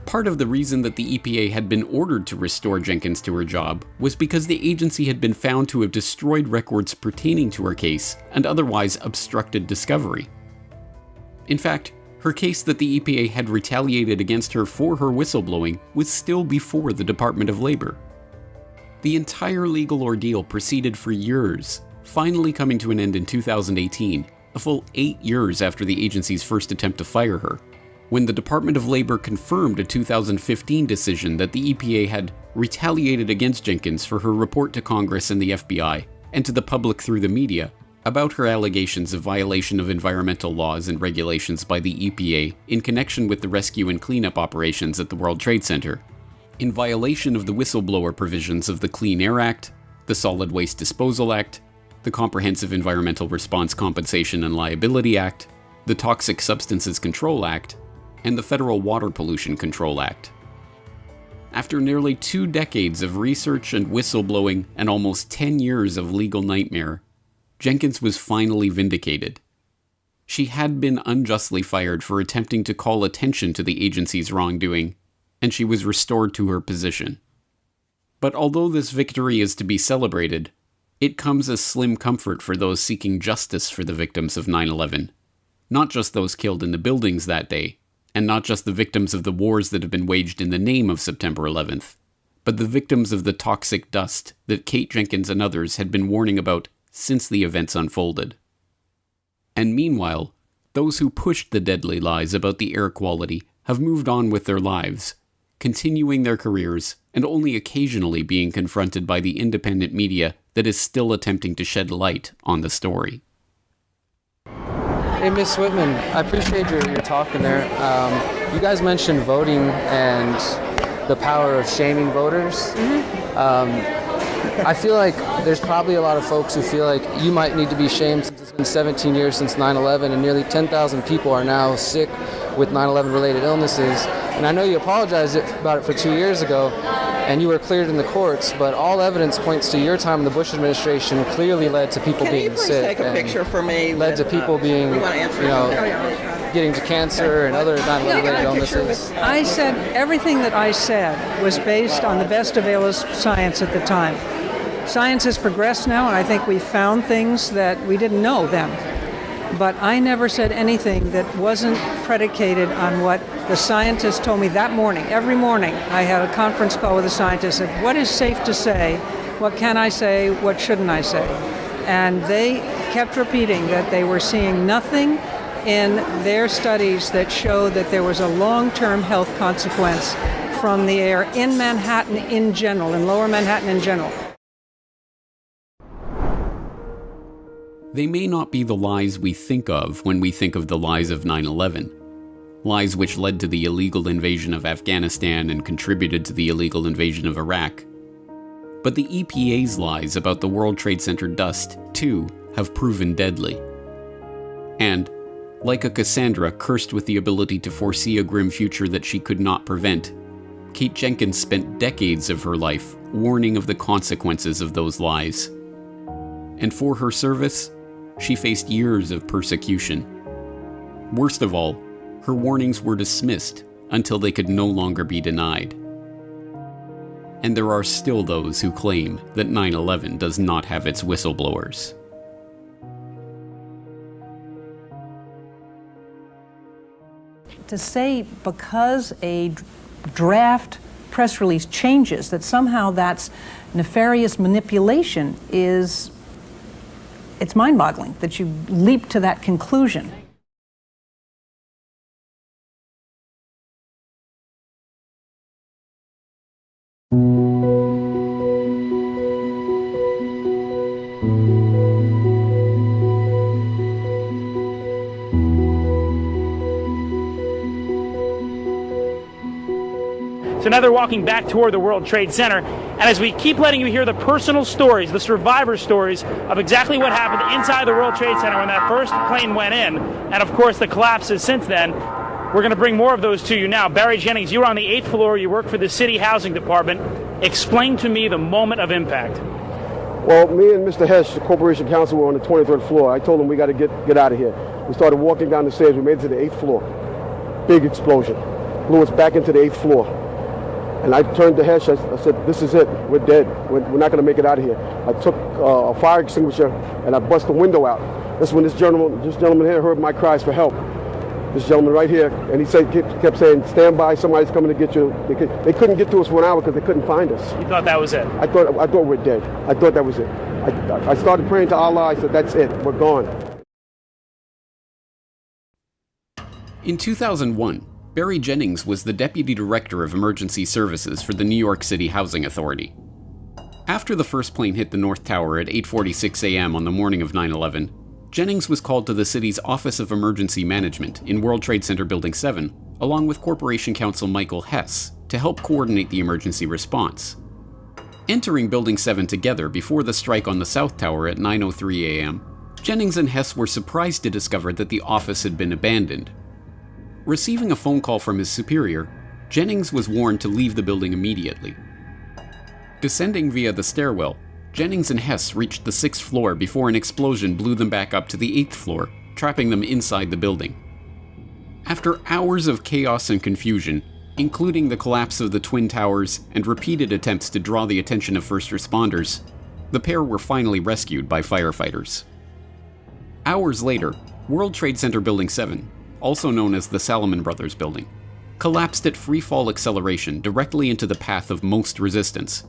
Part of the reason that the EPA had been ordered to restore Jenkins to her job was because the agency had been found to have destroyed records pertaining to her case and otherwise obstructed discovery. In fact, her case that the EPA had retaliated against her for her whistleblowing was still before the Department of Labor. The entire legal ordeal proceeded for years, finally coming to an end in 2018, a full 8 years after the agency's first attempt to fire her, when the Department of Labor confirmed a 2015 decision that the EPA had retaliated against Jenkins for her report to Congress and the FBI, and to the public through the media, about her allegations of violation of environmental laws and regulations by the EPA in connection with the rescue and cleanup operations at the World Trade Center, in violation of the whistleblower provisions of the Clean Air Act, the Solid Waste Disposal Act, the Comprehensive Environmental Response Compensation and Liability Act, the Toxic Substances Control Act, and the Federal Water Pollution Control Act. After nearly 2 decades of research and whistleblowing and almost 10 years of legal nightmare, Jenkins was finally vindicated. She had been unjustly fired for attempting to call attention to the agency's wrongdoing, and she was restored to her position. But although this victory is to be celebrated, it comes as slim comfort for those seeking justice for the victims of 9/11, not just those killed in the buildings that day, and not just the victims of the wars that have been waged in the name of September 11th, but the victims of the toxic dust that Kate Jenkins and others had been warning about since the events unfolded. And meanwhile, those who pushed the deadly lies about the air quality have moved on with their lives, continuing their careers and only occasionally being confronted by the independent media that is still attempting to shed light on the story. Hey, Ms. Whitman, I appreciate your talk in there. You guys mentioned voting and the power of shaming voters. I feel like there's probably a lot of folks who feel like you might need to be shamed since it's been 17 years since 9/11 and nearly 10,000 people are now sick with 9/11 related illnesses. And I know you apologized about it for 2 years ago. and you were cleared in the courts, but all evidence points to your time in the Bush administration clearly led to people being sick. Take a picture for me. Led to people being, getting to cancer and other 9/11-related illnesses. I said everything that I said was based on the best available science at the time. Science has progressed now, and I think we found things that we didn't know then. But I never said anything that wasn't predicated on what the scientists told me that morning. Every morning I had a conference call with the scientists and said, what is safe to say? What can I say? What shouldn't I say? And they kept repeating that they were seeing nothing in their studies that showed that there was a long-term health consequence from the air in Manhattan in general, in lower Manhattan in general. They may not be the lies we think of when we think of the lies of 9/11. Lies which led to the illegal invasion of Afghanistan and contributed to the illegal invasion of Iraq. But the EPA's lies about the World Trade Center dust, too, have proven deadly. And, like a Cassandra cursed with the ability to foresee a grim future that she could not prevent, Kate Jenkins spent decades of her life warning of the consequences of those lies. And for her service, she faced years of persecution. Worst of all, her warnings were dismissed until they could no longer be denied. And there are still those who claim that 9/11 does not have its whistleblowers. To say because a draft press release changes that somehow that's nefarious manipulation it's mind-boggling that you leap to that conclusion. So now they're walking back toward the World Trade Center. And as we keep letting you hear the personal stories, the survivor stories of exactly what happened inside the World Trade Center when that first plane went in, and of course the collapses since then, we're going to bring more of those to you now. Barry Jennings, you were on the 8th floor. You work for the City Housing Department. Explain to me the moment of impact. Well, me and Mr. Hesh, the Corporation Counsel, were on the 23rd floor. I told him we got to get out of here. We started walking down the stairs. We made it to the 8th floor. Big explosion. Blew us back into the 8th floor. And I turned to Hesh, I said, this is it, we're dead. We're not gonna make it out of here. I took a fire extinguisher and I bust the window out. That's when this gentleman here heard my cries for help. This gentleman right here, and he kept saying, stand by, somebody's coming to get you. They couldn't get to us for an hour because they couldn't find us. You thought that was it? I thought we're dead. I thought that was it. I started praying to Allah, I said, that's it, we're gone. In 2001, Barry Jennings was the Deputy Director of Emergency Services for the New York City Housing Authority. After the first plane hit the North Tower at 8:46 a.m. on the morning of 9/11, Jennings was called to the city's Office of Emergency Management in World Trade Center Building 7, along with Corporation Counsel Michael Hess, to help coordinate the emergency response. Entering Building 7 together before the strike on the South Tower at 9:03 a.m., Jennings and Hess were surprised to discover that the office had been abandoned. Receiving a phone call from his superior, Jennings was warned to leave the building immediately. Descending via the stairwell, Jennings and Hess reached the 6th floor before an explosion blew them back up to the 8th floor, trapping them inside the building. After hours of chaos and confusion, including the collapse of the Twin Towers and repeated attempts to draw the attention of first responders, the pair were finally rescued by firefighters. Hours later, World Trade Center Building 7, also known as the Salomon Brothers Building, collapsed at free-fall acceleration directly into the path of most resistance.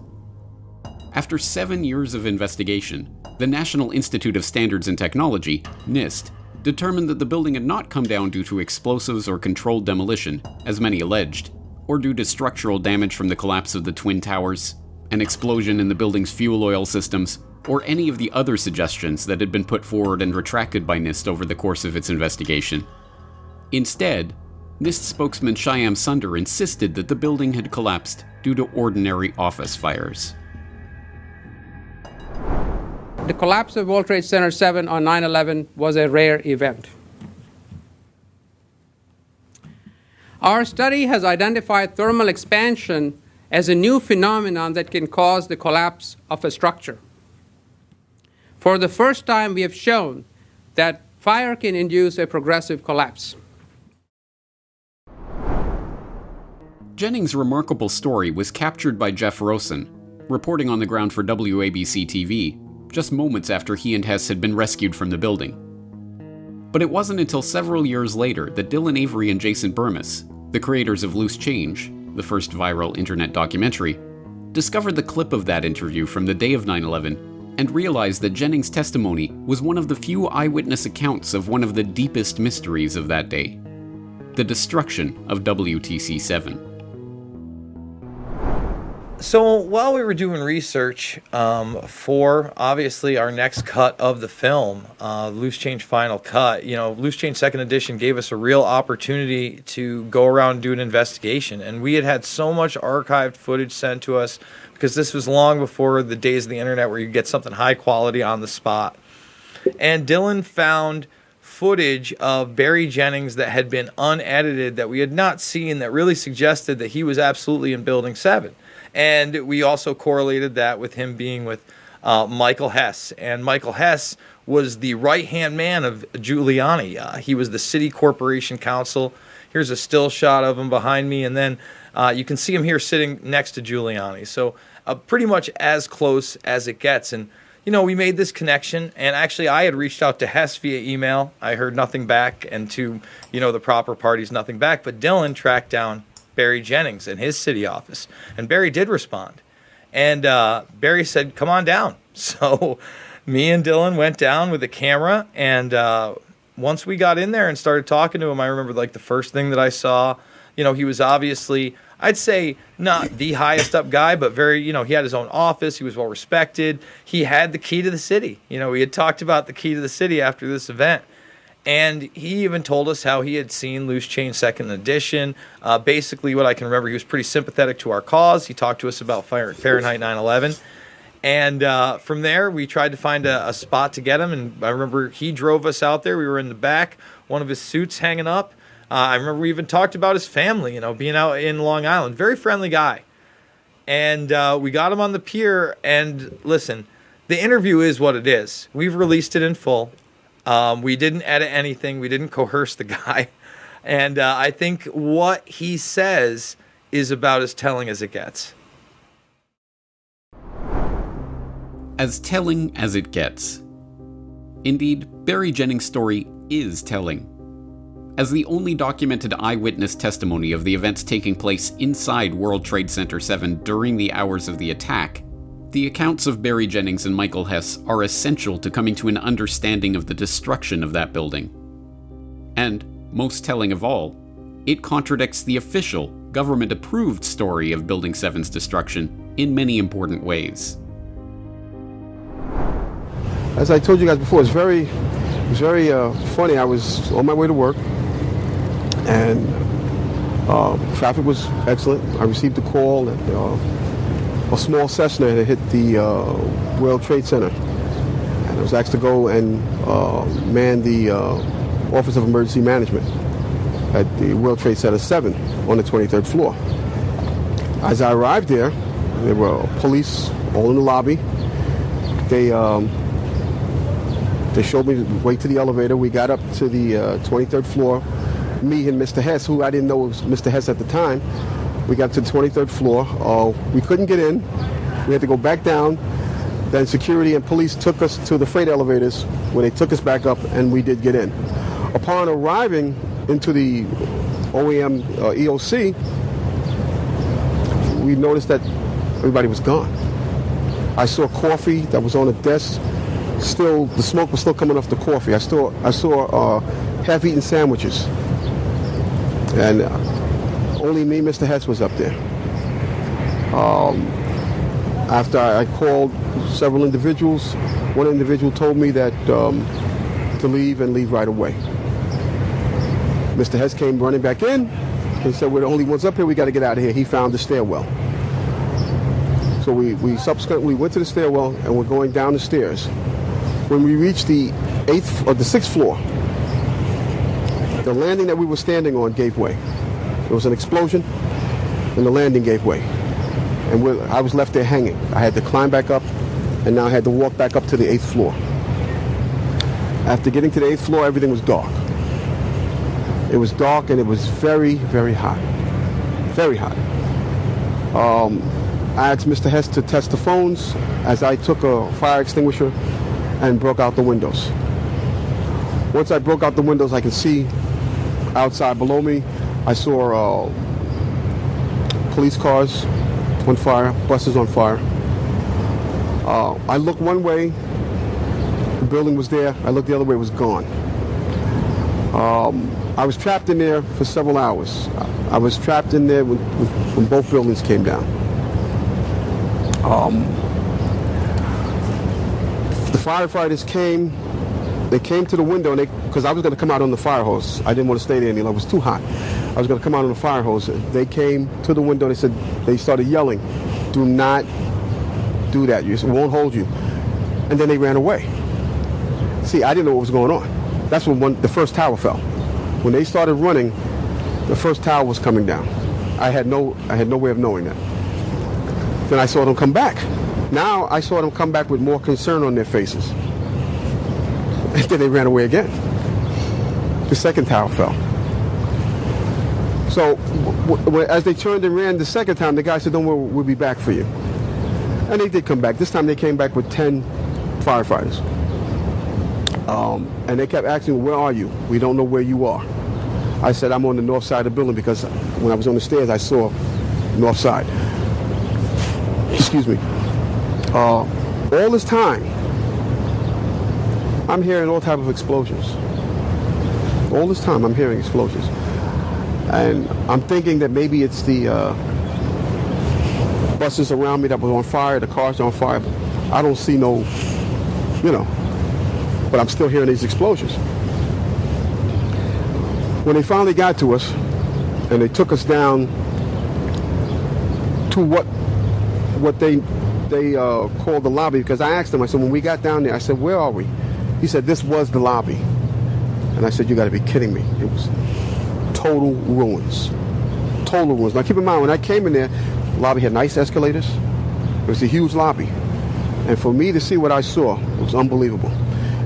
After 7 years of investigation, the National Institute of Standards and Technology, NIST, determined that the building had not come down due to explosives or controlled demolition, as many alleged, or due to structural damage from the collapse of the Twin Towers, an explosion in the building's fuel oil systems, or any of the other suggestions that had been put forward and retracted by NIST over the course of its investigation. Instead, NIST spokesman Shyam Sundar insisted that the building had collapsed due to ordinary office fires. The collapse of World Trade Center 7 on 9/11 was a rare event. Our study has identified thermal expansion as a new phenomenon that can cause the collapse of a structure. For the first time, we have shown that fire can induce a progressive collapse. Jennings' remarkable story was captured by Jeff Rosen, reporting on the ground for WABC TV, just moments after he and Hess had been rescued from the building. But it wasn't until several years later that Dylan Avery and Jason Bermas, the creators of Loose Change, the first viral internet documentary, discovered the clip of that interview from the day of 9/11 and realized that Jennings' testimony was one of the few eyewitness accounts of one of the deepest mysteries of that day: the destruction of WTC-7. So while we were doing research for obviously our next cut of the film, Loose Change Final Cut, Loose Change Second Edition gave us a real opportunity to go around and do an investigation. And we had so much archived footage sent to us because this was long before the days of the internet where you get something high quality on the spot. And Dylan found footage of Barry Jennings that had been unedited that we had not seen that really suggested that he was absolutely in Building 7. And we also correlated that with him being with Michael Hess. And Michael Hess was the right-hand man of Giuliani. He was the city corporation counsel. Here's a still shot of him behind me. And then you can see him here sitting next to Giuliani. So pretty much as close as it gets. And, we made this connection. And actually, I had reached out to Hess via email. I heard nothing back. And to, the proper parties, nothing back. But Dylan tracked down Barry Jennings in his city office. And Barry did respond. And Barry said, come on down. So me and Dylan went down with a camera. And once we got in there and started talking to him, I remember the first thing that I saw, he was obviously, I'd say not the highest up guy, but very, he had his own office. He was well respected. He had the key to the city. We had talked about the key to the city after this event. And he even told us how he had seen Loose Change Second Edition. Basically, what I can remember, he was pretty sympathetic to our cause. He talked to us about Fahrenheit 9/11. And from there, we tried to find a spot to get him. And I remember he drove us out there. We were in the back, one of his suits hanging up. I remember we even talked about his family, being out in Long Island. Very friendly guy. And we got him on the pier. And listen, the interview is what it is. We've released it in full. We didn't edit anything. We didn't coerce the guy. And I think what he says is about as telling as it gets. As telling as it gets. Indeed, Barry Jennings' story is telling. As the only documented eyewitness testimony of the events taking place inside World Trade Center 7 during the hours of the attack, the accounts of Barry Jennings and Michael Hess are essential to coming to an understanding of the destruction of that building. And, most telling of all, it contradicts the official, government-approved story of Building 7's destruction in many important ways. As I told you guys before, it's very funny. I was on my way to work, and traffic was excellent. I received a call that a small Cessna had hit the World Trade Center, and I was asked to go and man the Office of Emergency Management at the World Trade Center 7 on the 23rd floor. As I arrived there were police all in the lobby. They showed me the way to the elevator. We got up to the 23rd floor. Me and Mr. Hess, who I didn't know was Mr. Hess at the time, we got to the 23rd floor. We couldn't get in. We had to go back down. Then security and police took us to the freight elevators where they took us back up, and we did get in. Upon arriving into the OEM EOC, we noticed that everybody was gone. I saw coffee that was on a desk. Still, the smoke was still coming off the coffee. I saw half-eaten sandwiches. And only me, Mr. Hess, was up there. After I called several individuals, one individual told me that to leave and leave right away. Mr. Hess came running back in and said, we're the only ones up here, we got to get out of here. He found the stairwell. So we subsequently went to the stairwell and we're going down the stairs. When we reached the 6th floor, the landing that we were standing on gave way. There was an explosion and the landing gave way. and I was left there hanging. I had to climb back up, and now I had to walk back up to the 8th floor. After getting to the 8th floor, everything was dark. It was dark, and it was very, very hot. Very hot. I asked Mr. Hess to test the phones as I took a fire extinguisher and broke out the windows. Once I broke out the windows, I could see outside below me. I saw police cars on fire, buses on fire. I looked one way, the building was there. I looked the other way, it was gone. I was trapped in there for several hours. I was trapped in there when both buildings came down. The firefighters came. They came to the window, because I was going to come out on the fire hose. I didn't want to stay there any longer. It was too hot. I was going to come out on the fire hose. They came to the window. They started yelling, "Do not do that. It won't hold you." And then they ran away. See, I didn't know what was going on. That's when the first tower fell. When they started running, the first tower was coming down. I had no way of knowing that. Then I saw them come back. Now I saw them come back with more concern on their faces. And then they ran away again. The second tower fell. So as they turned and ran the second time, the guy said, "Don't worry, we'll be back for you." And they did come back. This time they came back with 10 firefighters. And they kept asking me, "Where are you? We don't know where you are." I said, "I'm on the north side of the building," because when I was on the stairs, I saw north side. Excuse me. All this time, I'm hearing all type of explosions. All this time, I'm hearing explosions. And I'm thinking that maybe it's the buses around me that were on fire, the cars on fire. I don't see no, but I'm still hearing these explosions. When they finally got to us, and they took us down to what they called the lobby, because I asked them, I said, when we got down there, I said, "Where are we?" He said, "This was the lobby." And I said, "You got to be kidding me." It was total ruins. Total ruins. Now keep in mind, when I came in there, the lobby had nice escalators. It was a huge lobby. And for me to see what I saw, it was unbelievable.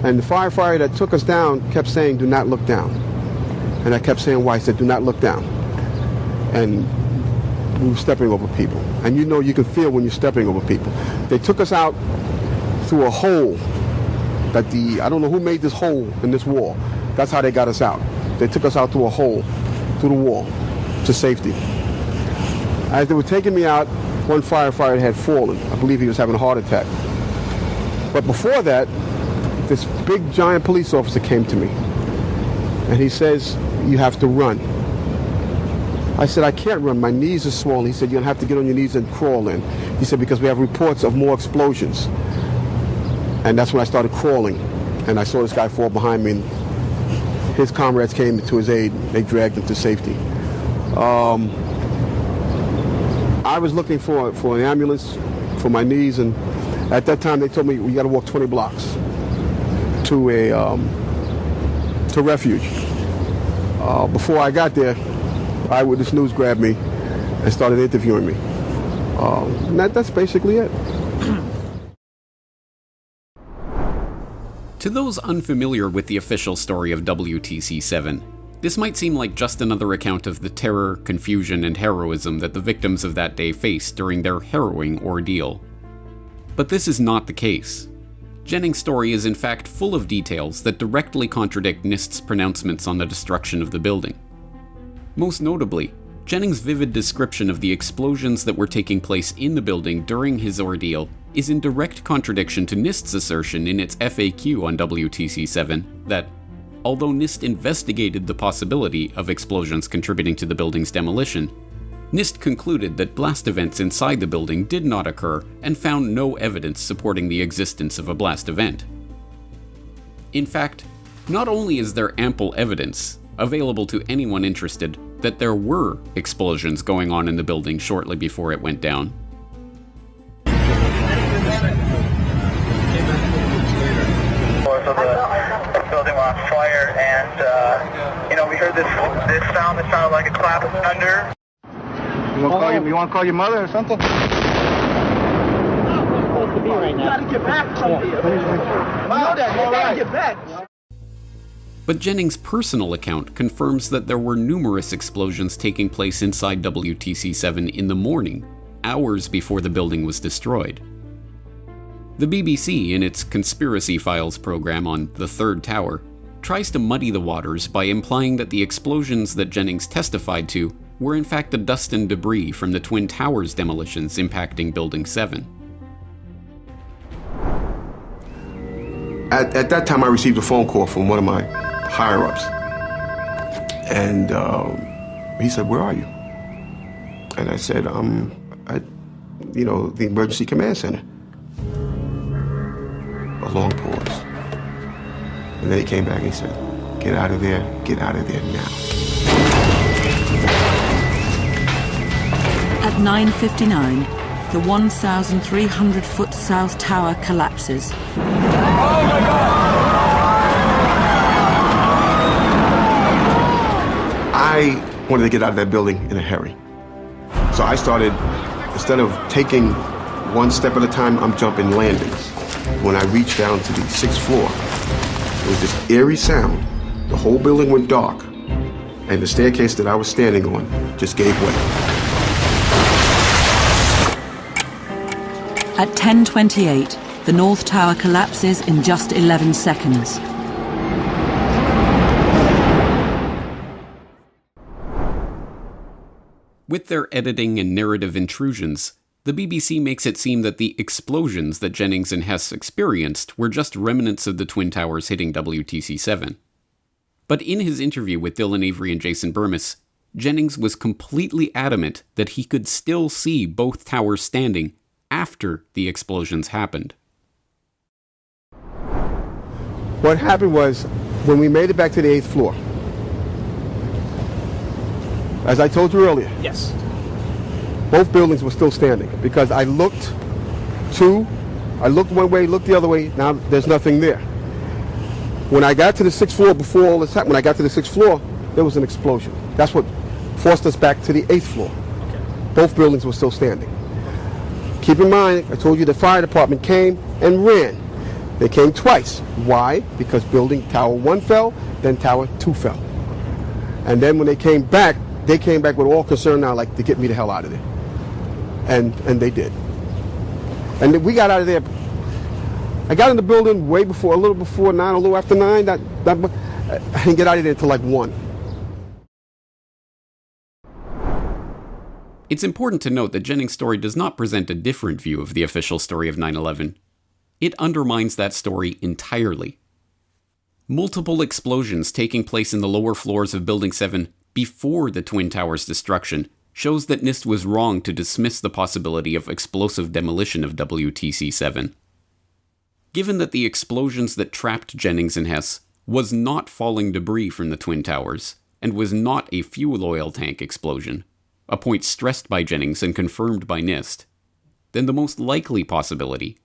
And the firefighter that took us down kept saying, "Do not look down." And I kept saying why. He said, "Do not look down." And we were stepping over people. And you can feel when you're stepping over people. They took us out through a hole that I don't know who made this hole in this wall. That's how they got us out. They took us out through a hole, through the wall, to safety. As they were taking me out, one firefighter had fallen. I believe he was having a heart attack. But before that, this big giant police officer came to me. And he says, "You have to run." I said, "I can't run. My knees are swollen." He said, "You're going to have to get on your knees and crawl in." He said, "Because we have reports of more explosions." And that's when I started crawling. And I saw this guy fall behind me. And his comrades came to his aid. They dragged him to safety. I was looking for an ambulance for my knees. And at that time, they told me, "We got to walk 20 blocks to refuge." Before I got there, Eyewitness News grabbed me and started interviewing me. And that's basically it. To those unfamiliar with the official story of WTC-7, this might seem like just another account of the terror, confusion, and heroism that the victims of that day faced during their harrowing ordeal. But this is not the case. Jennings' story is in fact full of details that directly contradict NIST's pronouncements on the destruction of the building. Most notably, Jennings' vivid description of the explosions that were taking place in the building during his ordeal is in direct contradiction to NIST's assertion in its FAQ on WTC-7 that, although NIST investigated the possibility of explosions contributing to the building's demolition, NIST concluded that blast events inside the building did not occur and found no evidence supporting the existence of a blast event. In fact, not only is there ample evidence available to anyone interested that there were explosions going on in the building shortly before it went down. The building was on fire, and we heard this sound that sounded like a clap of thunder. You want to call your mother or something? me right now. You gotta get back from here. You know that. You gotta get back. But Jennings' personal account confirms that there were numerous explosions taking place inside WTC-7 in the morning, hours before the building was destroyed. The BBC, in its Conspiracy Files program on the Third Tower, tries to muddy the waters by implying that the explosions that Jennings testified to were in fact the dust and debris from the Twin Towers demolitions impacting Building 7. At that time, I received a phone call from one of my higher-ups, and he said, "Where are you?" And I said, "I'm at, the Emergency Command Center." A long pause, and then he came back and he said, "Get out of there now." At 9:59, the 1,300-foot South Tower collapses. Oh my God! I wanted to get out of that building in a hurry. So I started, instead of taking one step at a time, I'm jumping landings. When I reached down to the 6th floor, there was this eerie sound. The whole building went dark, and the staircase that I was standing on just gave way. At 10:28, the North Tower collapses in just 11 seconds. With their editing and narrative intrusions, the BBC makes it seem that the explosions that Jennings and Hess experienced were just remnants of the Twin Towers hitting WTC-7. But in his interview with Dylan Avery and Jason Burmis, Jennings was completely adamant that he could still see both towers standing after the explosions happened. What happened was, when we made it back to the 8th floor, as I told you earlier, yes, both buildings were still standing, because I looked one way, looked the other way, now there's nothing there. When I got to the 6th floor, before all this happened, when I got to the 6th floor, there was an explosion. That's what forced us back to the 8th floor. Okay. Both buildings were still standing. Keep in mind, I told you the fire department came and ran. They came twice. Why? Because building Tower 1 fell, then Tower 2 fell. And then when they came back with all concern now, like, to get me the hell out of there. And they did. And we got out of there. I got in the building a little before 9, a little after 9. I didn't get out of there until like 1. It's important to note that Jennings' story does not present a different view of the official story of 9/11. It undermines that story entirely. Multiple explosions taking place in the lower floors of Building 7 before the Twin Towers' destruction shows that NIST was wrong to dismiss the possibility of explosive demolition of WTC-7. Given that the explosions that trapped Jennings and Hess was not falling debris from the Twin Towers, and was not a fuel oil tank explosion, a point stressed by Jennings and confirmed by NIST, then the most likely possibility,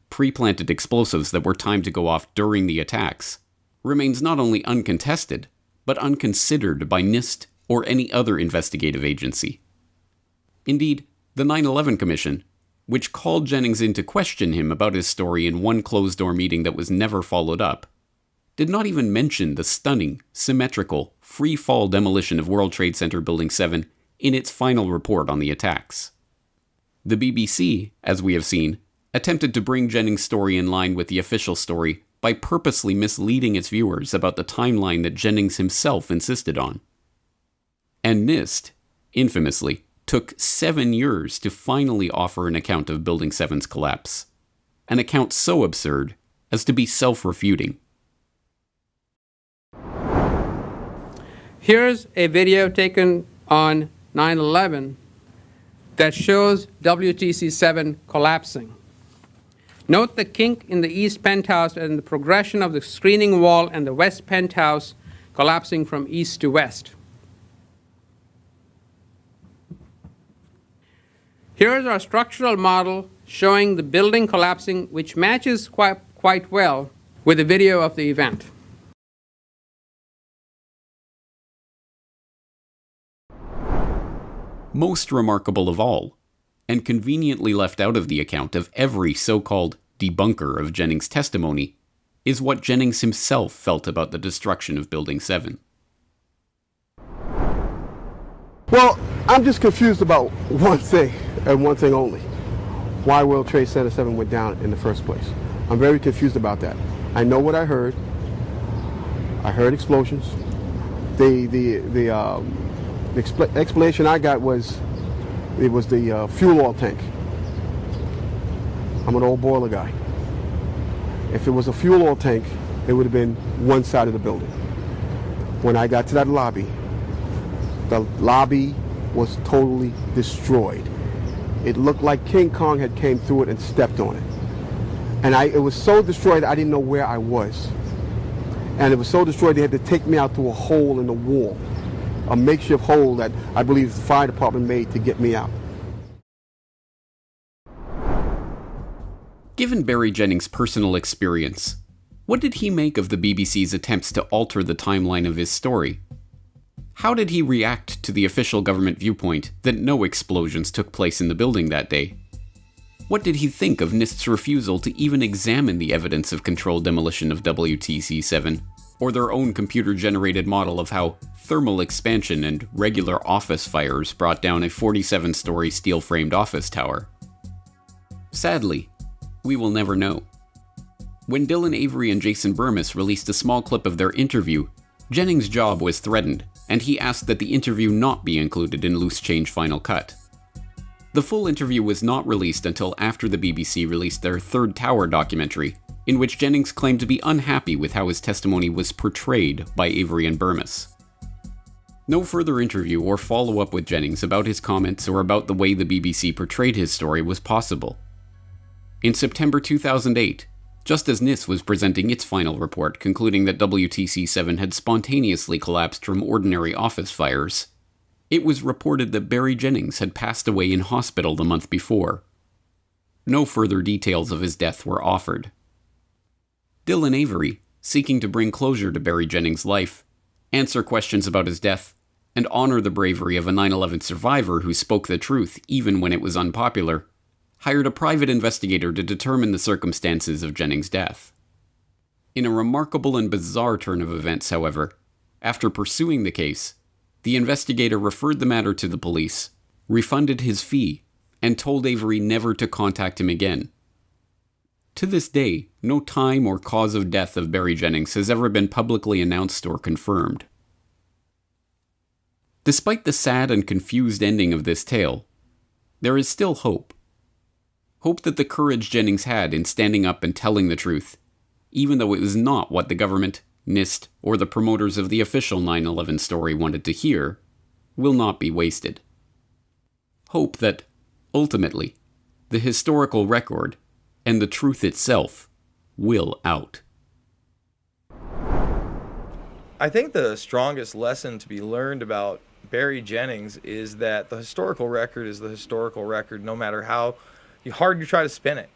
pre-planted explosives that were timed to go off during the attacks, remains not only uncontested, but unconsidered by NIST or any other investigative agency. Indeed, the 9/11 Commission, which called Jennings in to question him about his story in one closed-door meeting that was never followed up, did not even mention the stunning, symmetrical, free-fall demolition of World Trade Center Building 7 in its final report on the attacks. The BBC, as we have seen, attempted to bring Jennings' story in line with the official story by purposely misleading its viewers about the timeline that Jennings himself insisted on. And NIST, infamously, took 7 years to finally offer an account of Building 7's collapse, an account so absurd as to be self-refuting. Here's a video taken on 9/11 that shows WTC-7 collapsing. Note the kink in the east penthouse and the progression of the screening wall and the west penthouse collapsing from east to west. Here's our structural model showing the building collapsing, which matches quite well with the video of the event. Most remarkable of all, and conveniently left out of the account of every so-called debunker of Jennings' testimony, is what Jennings himself felt about the destruction of Building 7. Well, I'm just confused about one thing, and one thing only. Why World Trade Center 7 went down in the first place. I'm very confused about that. I know what I heard. I heard explosions. The explanation I got was it was the fuel oil tank. I'm an old boiler guy. If it was a fuel oil tank, it would have been one side of the building. When I got to that lobby, the lobby was totally destroyed. It looked like King Kong had came through it and stepped on it. And it was so destroyed I didn't know where I was. And it was so destroyed they had to take me out through a hole in the wall, a makeshift hole that I believe the fire department made to get me out. Given Barry Jennings' personal experience, what did he make of the BBC's attempts to alter the timeline of his story? How did he react to the official government viewpoint that no explosions took place in the building that day? What did he think of NIST's refusal to even examine the evidence of controlled demolition of WTC-7, or their own computer-generated model of how thermal expansion and regular office fires brought down a 47-story steel-framed office tower? Sadly, we will never know. When Dylan Avery and Jason Burmis released a small clip of their interview, Jennings' job was threatened, and he asked that the interview not be included in Loose Change Final Cut. The full interview was not released until after the BBC released their Third Tower documentary, in which Jennings claimed to be unhappy with how his testimony was portrayed by Avery and Burmis. No further interview or follow-up with Jennings about his comments or about the way the BBC portrayed his story was possible. In September 2008, just as NIST was presenting its final report concluding that WTC-7 had spontaneously collapsed from ordinary office fires, it was reported that Barry Jennings had passed away in hospital the month before. No further details of his death were offered. Dylan Avery, seeking to bring closure to Barry Jennings' life, answer questions about his death, and honor the bravery of a 9/11 survivor who spoke the truth even when it was unpopular, hired a private investigator to determine the circumstances of Jennings' death. In a remarkable and bizarre turn of events, however, after pursuing the case, the investigator referred the matter to the police, refunded his fee, and told Avery never to contact him again. To this day, no time or cause of death of Barry Jennings has ever been publicly announced or confirmed. Despite the sad and confused ending of this tale, there is still hope. Hope that the courage Jennings had in standing up and telling the truth, even though it was not what the government, NIST, or the promoters of the official 9/11 story wanted to hear, will not be wasted. Hope that, ultimately, the historical record and the truth itself will out. I think the strongest lesson to be learned about Barry Jennings is that the historical record is the historical record, no matter how hard you try to spin it.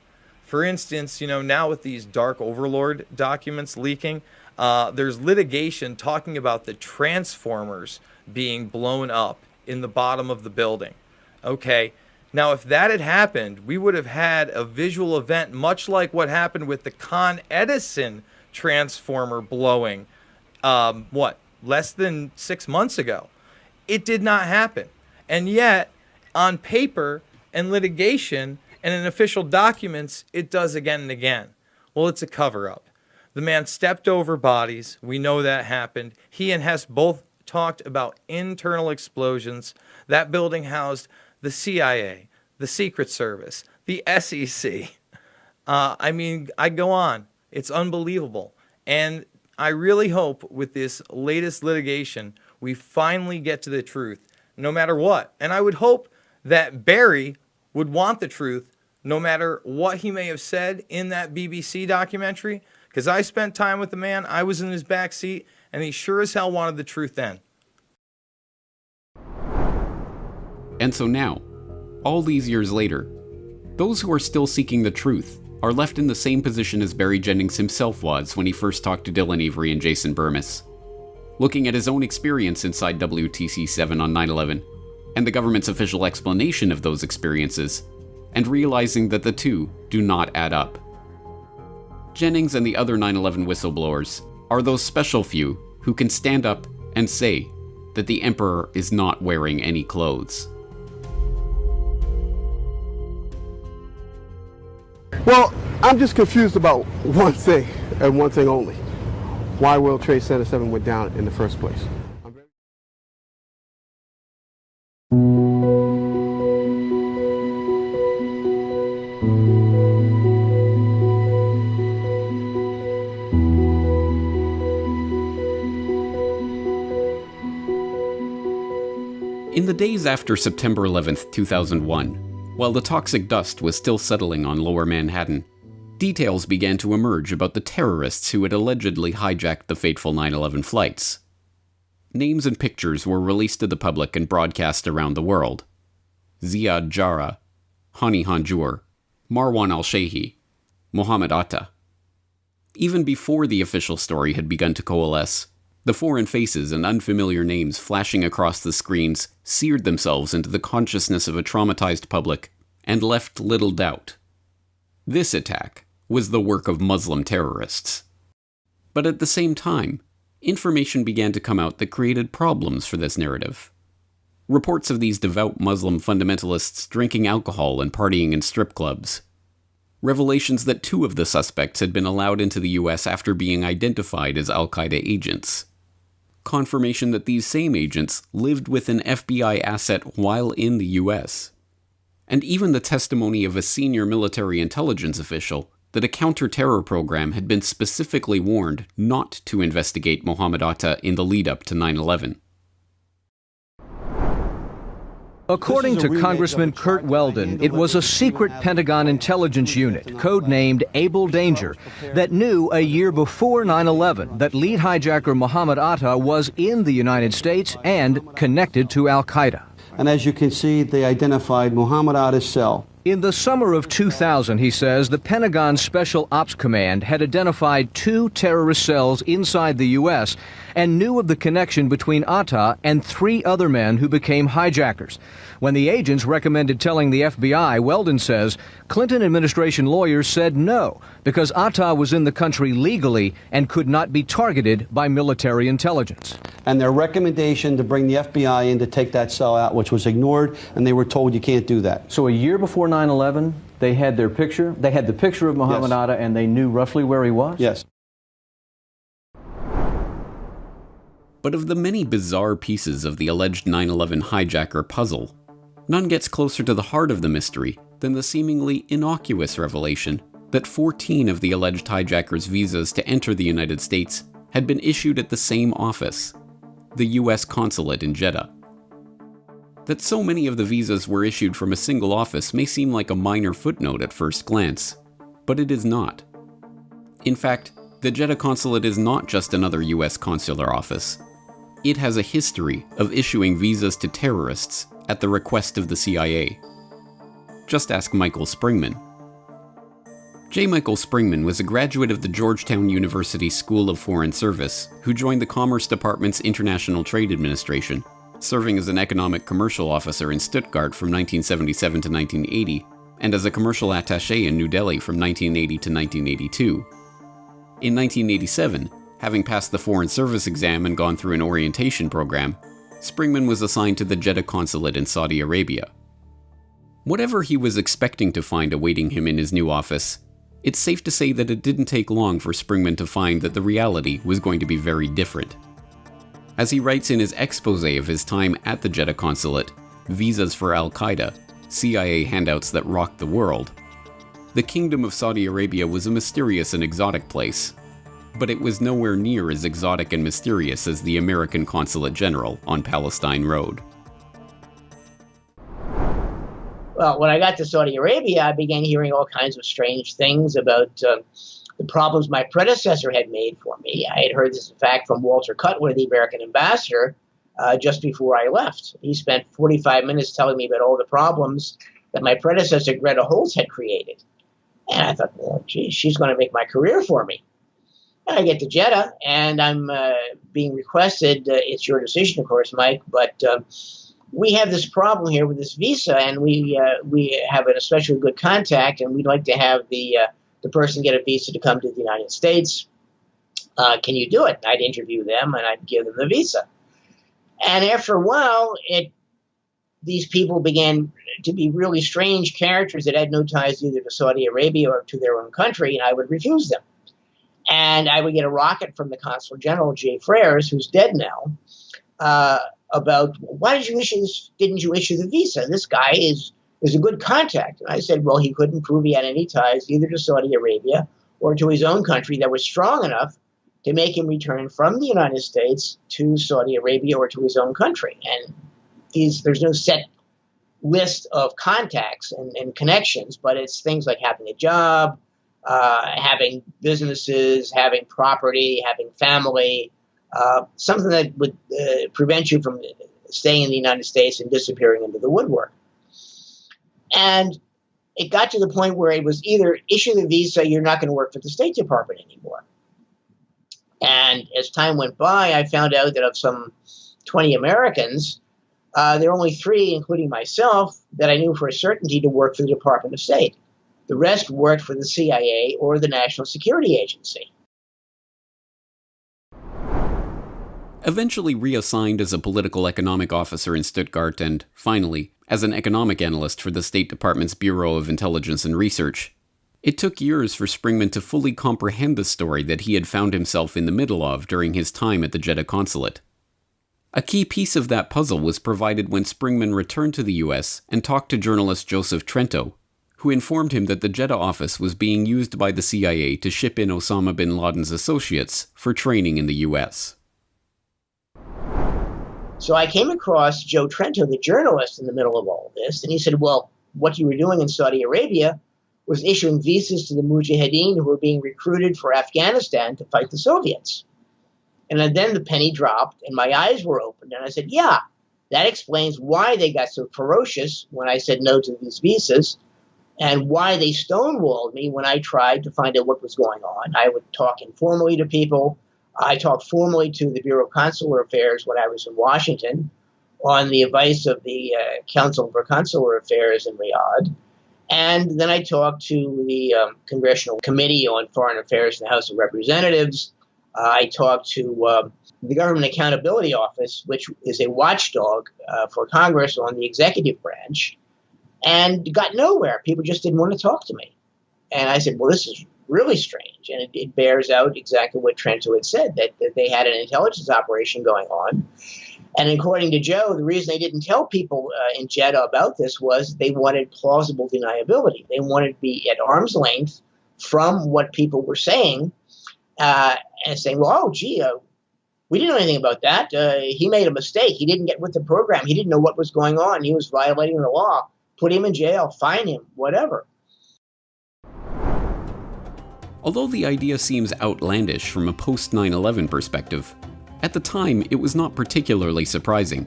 For instance, now with these Dark Overlord documents leaking, there's litigation talking about the transformers being blown up in the bottom of the building. Okay, now if that had happened, we would have had a visual event much like what happened with the Con Edison transformer blowing, less than 6 months ago. It did not happen. And yet, on paper and litigation and in official documents, it does again and again. Well, it's a cover-up. The man stepped over bodies. We know that happened. He and Hess both talked about internal explosions. That building housed the CIA, the Secret Service, the SEC. I go on. It's unbelievable. And I really hope with this latest litigation, we finally get to the truth, no matter what. And I would hope that Barry would want the truth, no matter what he may have said in that BBC documentary, because I spent time with the man, I was in his back seat, and he sure as hell wanted the truth then. And so now, all these years later, those who are still seeking the truth are left in the same position as Barry Jennings himself was when he first talked to Dylan Avery and Jason Burmis, looking at his own experience inside WTC-7 on 9/11, and the government's official explanation of those experiences, and realizing that the two do not add up. Jennings and the other 9/11 whistleblowers are those special few who can stand up and say that the Emperor is not wearing any clothes. Well, I'm just confused about one thing, and one thing only. Why World Trade Center 7 went down in the first place. In the days after September 11th, 2001, while the toxic dust was still settling on Lower Manhattan, details began to emerge about the terrorists who had allegedly hijacked the fateful 9/11 flights. Names and pictures were released to the public and broadcast around the world. Ziad Jarrah, Hani Hanjour, Marwan al-Sheikhi, Mohammed Atta. Even before the official story had begun to coalesce, the foreign faces and unfamiliar names flashing across the screens seared themselves into the consciousness of a traumatized public and left little doubt. This attack was the work of Muslim terrorists. But at the same time, information began to come out that created problems for this narrative. Reports of these devout Muslim fundamentalists drinking alcohol and partying in strip clubs. Revelations that 2 of the suspects had been allowed into the US after being identified as Al-Qaeda agents. Confirmation that these same agents lived with an FBI asset while in the US. And even the testimony of a senior military intelligence official that a counter-terror program had been specifically warned not to investigate Mohammed Atta in the lead-up to 9/11. According to Congressman Kurt Weldon, it was a secret Pentagon intelligence unit, codenamed Able Danger, that knew a year before 9/11 that lead hijacker Mohammed Atta was in the United States and connected to Al-Qaeda. And as you can see, they identified Mohammed Atta's cell. In the summer of 2000, he says, the Pentagon Special Ops Command had identified 2 terrorist cells inside the U.S. and knew of the connection between Atta and 3 other men who became hijackers. When the agents recommended telling the FBI, Weldon says, Clinton administration lawyers said no, because Atta was in the country legally and could not be targeted by military intelligence. And their recommendation to bring the FBI in to take that cell out, which was ignored, and they were told you can't do that. So a year before 9/11, they had their picture, they had the picture of Mohammed Atta, and they knew roughly where he was? Yes. But of the many bizarre pieces of the alleged 9/11 hijacker puzzle, none gets closer to the heart of the mystery than the seemingly innocuous revelation that 14 of the alleged hijackers' visas to enter the United States had been issued at the same office, the U.S. consulate in Jeddah. That so many of the visas were issued from a single office may seem like a minor footnote at first glance, but it is not. In fact, the Jeddah consulate is not just another U.S. consular office. It has a history of issuing visas to terrorists at the request of the CIA. Just ask Michael Springman. J. Michael Springman was a graduate of the Georgetown University School of Foreign Service who joined the Commerce Department's International Trade Administration, serving as an economic commercial officer in Stuttgart from 1977 to 1980, and as a commercial attaché in New Delhi from 1980 to 1982. In 1987, having passed the Foreign Service exam and gone through an orientation program, Springman was assigned to the Jeddah consulate in Saudi Arabia. Whatever he was expecting to find awaiting him in his new office, it's safe to say that it didn't take long for Springman to find that the reality was going to be very different. As he writes in his exposé of his time at the Jeddah consulate, Visas for Al-Qaeda, CIA handouts that rocked the world, the Kingdom of Saudi Arabia was a mysterious and exotic place, but it was nowhere near as exotic and mysterious as the American Consulate General on Palestine Road. Well, when I got to Saudi Arabia, I began hearing all kinds of strange things about the problems my predecessor had made for me. I had heard this, in fact, from Walter Cutler, the American ambassador, just before I left. He spent 45 minutes telling me about all the problems that my predecessor, Greta Holtz, had created. And I thought, well, gee, she's going to make my career for me. And I get to Jeddah, and I'm being requested, it's your decision, of course, Mike, but we have this problem here with this visa, and we have an especially good contact, and we'd like to have the person get a visa to come to the United States. Can you do it? And I'd interview them, and I'd give them the visa. And after a while, these people began to be really strange characters that had no ties either to Saudi Arabia or to their own country, and I would refuse them. And I would get a rocket from the Consul General, J. Freres, who's dead now, about why didn't you issue the visa? This guy is a good contact. And I said, well, he couldn't prove he had any ties either to Saudi Arabia or to his own country that was strong enough to make him return from the United States to Saudi Arabia or to his own country. And there's no set list of contacts and connections, but it's things like having a job, having businesses, having property, having family, something that would prevent you from staying in the United States and disappearing into the woodwork. And it got to the point where it was either issue the visa, you're not going to work for the State Department anymore. And as time went by, I found out that of some 20 Americans, there were only 3, including myself, that I knew for a certainty to work for the Department of State. The rest worked for the CIA or the National Security Agency. Eventually reassigned as a political economic officer in Stuttgart and, finally, as an economic analyst for the State Department's Bureau of Intelligence and Research, it took years for Springman to fully comprehend the story that he had found himself in the middle of during his time at the Jeddah consulate. A key piece of that puzzle was provided when Springman returned to the U.S. and talked to journalist Joseph Trento, who informed him that the Jeddah office was being used by the CIA to ship in Osama bin Laden's associates for training in the U.S. So I came across Joe Trento, the journalist, in the middle of all this, and he said, well, what you were doing in Saudi Arabia was issuing visas to the mujahideen who were being recruited for Afghanistan to fight the Soviets. And then the penny dropped, and my eyes were opened, and I said, yeah, that explains why they got so ferocious when I said no to these visas, and why they stonewalled me when I tried to find out what was going on. I would talk informally to people. I talked formally to the Bureau of Consular Affairs when I was in Washington on the advice of the Council for Consular Affairs in Riyadh. And then I talked to the Congressional Committee on Foreign Affairs in the House of Representatives. I talked to the Government Accountability Office, which is a watchdog for Congress on the executive branch, and got nowhere. People just didn't want to talk to me. And I said, well, this is really strange. And it bears out exactly what Trento had said, that they had an intelligence operation going on. And according to Joe, the reason they didn't tell people in Jeddah about this was they wanted plausible deniability. They wanted to be at arm's length from what people were saying and saying, well, oh, gee, we didn't know anything about that. He made a mistake. He didn't get with the program. He didn't know what was going on. He was violating the law. Put him in jail, fine him, whatever. Although the idea seems outlandish from a post-9/11 perspective, at the time it was not particularly surprising.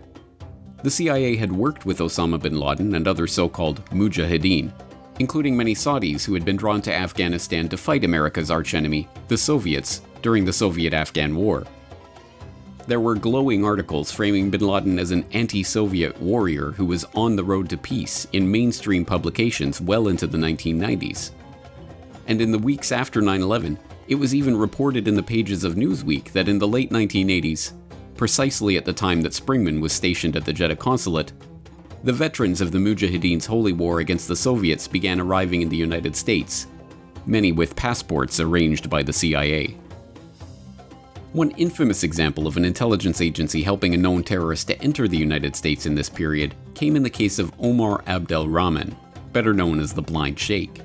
The CIA had worked with Osama bin Laden and other so-called mujahideen, including many Saudis who had been drawn to Afghanistan to fight America's archenemy, the Soviets, during the Soviet-Afghan War. There were glowing articles framing bin Laden as an anti-Soviet warrior who was on the road to peace in mainstream publications well into the 1990s. And in the weeks after 9/11, it was even reported in the pages of Newsweek that in the late 1980s, precisely at the time that Springman was stationed at the Jeddah consulate, the veterans of the Mujahideen's holy war against the Soviets began arriving in the United States, many with passports arranged by the CIA. One infamous example of an intelligence agency helping a known terrorist to enter the United States in this period came in the case of Omar Abdel Rahman, better known as the Blind Sheikh.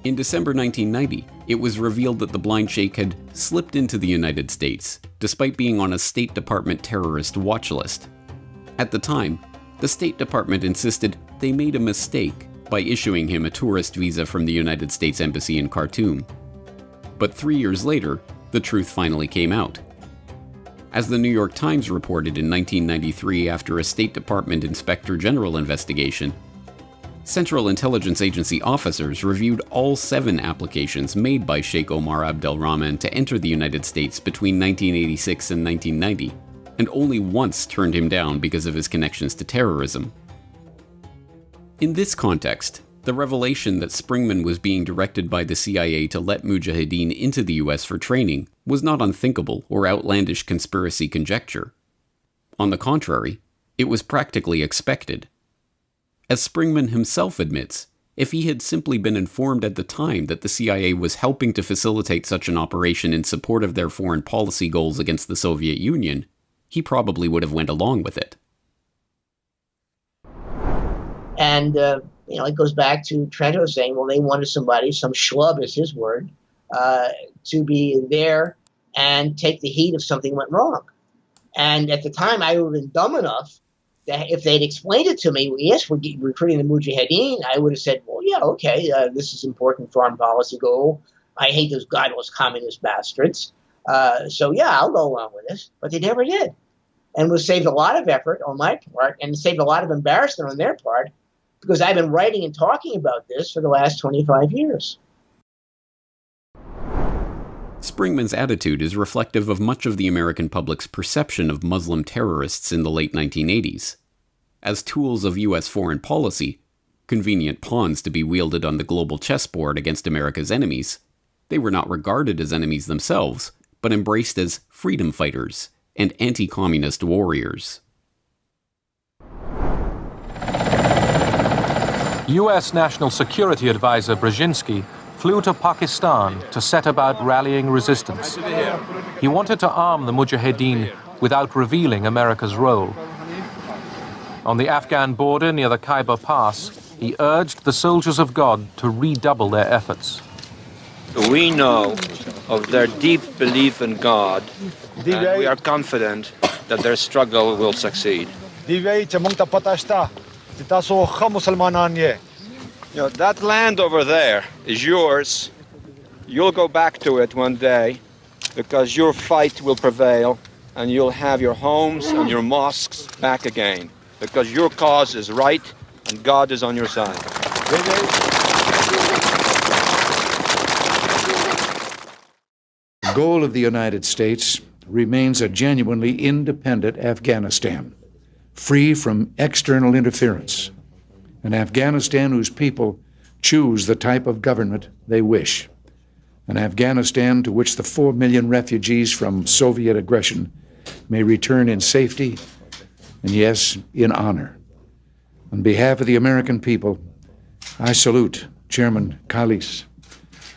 In December 1990, it was revealed that the Blind Sheikh had slipped into the United States, despite being on a State Department terrorist watch list. At the time, the State Department insisted they made a mistake by issuing him a tourist visa from the United States Embassy in Khartoum. But 3 years later, the truth finally came out. As the New York Times reported in 1993 after a State Department Inspector General investigation, Central Intelligence Agency officers reviewed all 7 applications made by Sheikh Omar Abdel Rahman to enter the United States between 1986 and 1990, and only once turned him down because of his connections to terrorism. In this context, the revelation that Springman was being directed by the CIA to let Mujahideen into the US for training was not unthinkable or outlandish conspiracy conjecture. On the contrary, it was practically expected. As Springman himself admits, if he had simply been informed at the time that the CIA was helping to facilitate such an operation in support of their foreign policy goals against the Soviet Union, he probably would have went along with it. And, it goes back to Trento saying, well, they wanted somebody, some schlub is his word, to be there and take the heat if something went wrong. And at the time, I would have been dumb enough that if they'd explained it to me, yes, we're recruiting the Mujahideen, I would have said, well, yeah, okay, this is important foreign policy goal. I hate those godless communist bastards. So, yeah, I'll go along with this. But they never did. And it saved a lot of effort on my part and saved a lot of embarrassment on their part, because I've been writing and talking about this for the last 25 years. Springman's attitude is reflective of much of the American public's perception of Muslim terrorists in the late 1980s. As tools of U.S. foreign policy, convenient pawns to be wielded on the global chessboard against America's enemies, they were not regarded as enemies themselves, but embraced as freedom fighters and anti-communist warriors. U.S. National Security Advisor Brzezinski flew to Pakistan to set about rallying resistance. He wanted to arm the Mujahideen without revealing America's role. On the Afghan border near the Khyber Pass, he urged the soldiers of God to redouble their efforts. We know of their deep belief in God, and we are confident that their struggle will succeed. That land over there is yours. You'll go back to it one day because your fight will prevail and you'll have your homes and your mosques back again because your cause is right and God is on your side. The goal of the United States remains a genuinely independent Afghanistan, free from external interference. An Afghanistan whose people choose the type of government they wish. An Afghanistan to which the 4 million refugees from Soviet aggression may return in safety and, yes, in honor. On behalf of the American people, I salute Chairman Khalis,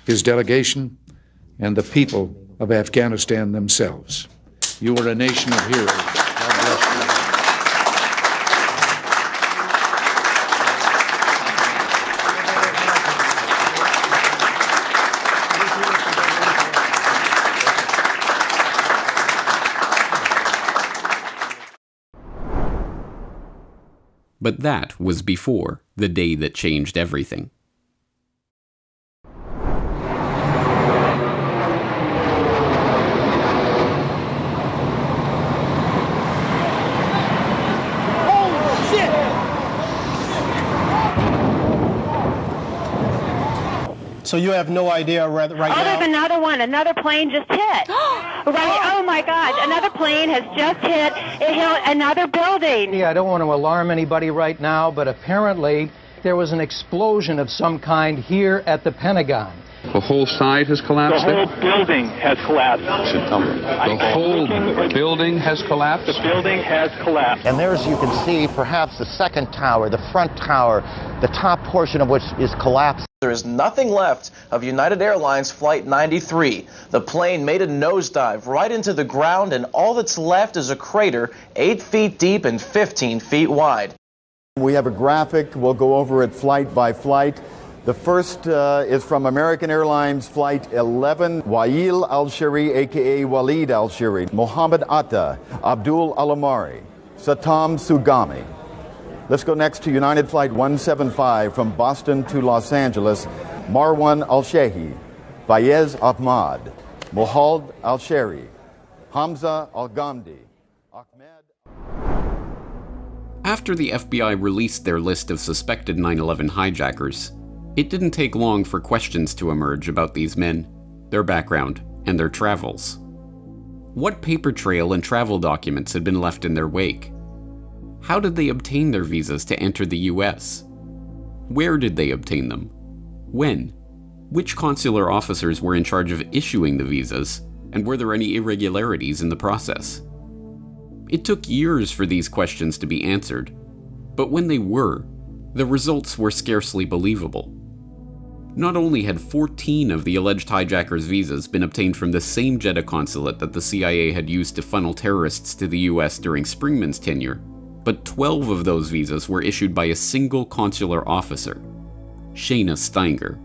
his delegation, and the people of Afghanistan themselves. You are a nation of heroes. God bless you. But that was before the day that changed everything. So you have no idea right now? There's another one. Another plane just hit. Right. Oh, my God. Another plane has just hit. It hit another building. Yeah, I don't want to alarm anybody right now, but apparently there was an explosion of some kind here at the Pentagon. The whole side has collapsed? The whole building has collapsed. The whole building has collapsed? The building has collapsed. And there, as you can see, perhaps the second tower, the front tower, the top portion of which is collapsed. There is nothing left of United Airlines Flight 93. The plane made a nosedive right into the ground, and all that's left is a crater 8 feet deep and 15 feet wide. We have a graphic. We'll go over it flight by flight. The first is from American Airlines Flight 11, Wael al-Shiri, a.k.a. Walid al-Shiri, Mohammed Atta, Abdul Alamari, Satam Sugami. Let's go next to United Flight 175 from Boston to Los Angeles, Marwan al-Shehi, Fayez Ahmad, Mohald al-Sheri, Hamza al-Ghamdi, After the FBI released their list of suspected 9/11 hijackers, it didn't take long for questions to emerge about these men, their background, and their travels. What paper trail and travel documents had been left in their wake? How did they obtain their visas to enter the US? Where did they obtain them? When? Which consular officers were in charge of issuing the visas, and were there any irregularities in the process? It took years for these questions to be answered, but when they were, the results were scarcely believable. Not only had 14 of the alleged hijackers' visas been obtained from the same Jeddah consulate that the CIA had used to funnel terrorists to the US during Springman's tenure, but 12 of those visas were issued by a single consular officer, Shayna Steiger.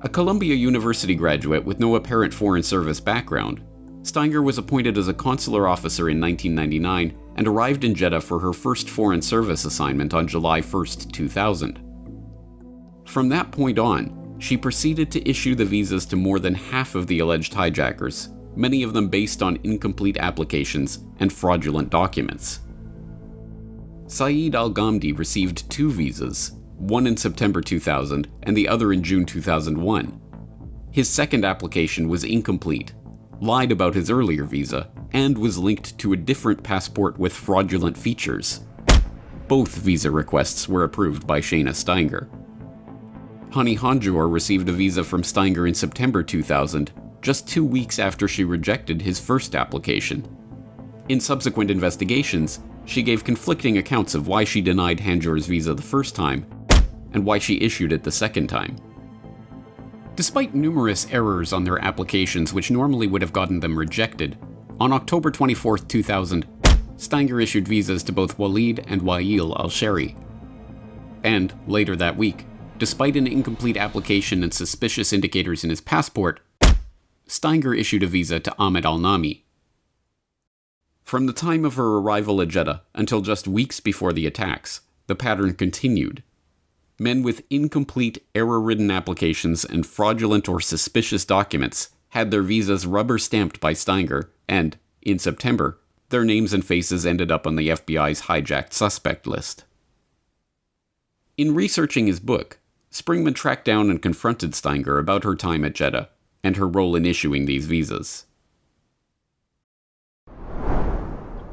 A Columbia University graduate with no apparent foreign service background, Steiger was appointed as a consular officer in 1999 and arrived in Jeddah for her first foreign service assignment on July 1, 2000. From that point on, she proceeded to issue the visas to more than half of the alleged hijackers, many of them based on incomplete applications and fraudulent documents. Saeed Al-Ghamdi received 2 visas, one in September 2000 and the other in June 2001. His second application was incomplete, lied about his earlier visa, and was linked to a different passport with fraudulent features. Both visa requests were approved by Shayna Steiger. Hani Hanjour received a visa from Steiger in September 2000, just 2 weeks after she rejected his first application. In subsequent investigations, she gave conflicting accounts of why she denied Hanjour's visa the first time, and why she issued it the second time. Despite numerous errors on their applications which normally would have gotten them rejected, on October 24, 2000, Steiger issued visas to both Walid and Wael al-Shari. And, later that week, despite an incomplete application and suspicious indicators in his passport, Steiger issued a visa to Ahmed al-Nami. From the time of her arrival at Jeddah until just weeks before the attacks, the pattern continued. Men with incomplete, error-ridden applications and fraudulent or suspicious documents had their visas rubber-stamped by Steiger, and, in September, their names and faces ended up on the FBI's hijacked suspect list. In researching his book, Springman tracked down and confronted Steiger about her time at Jeddah and her role in issuing these visas.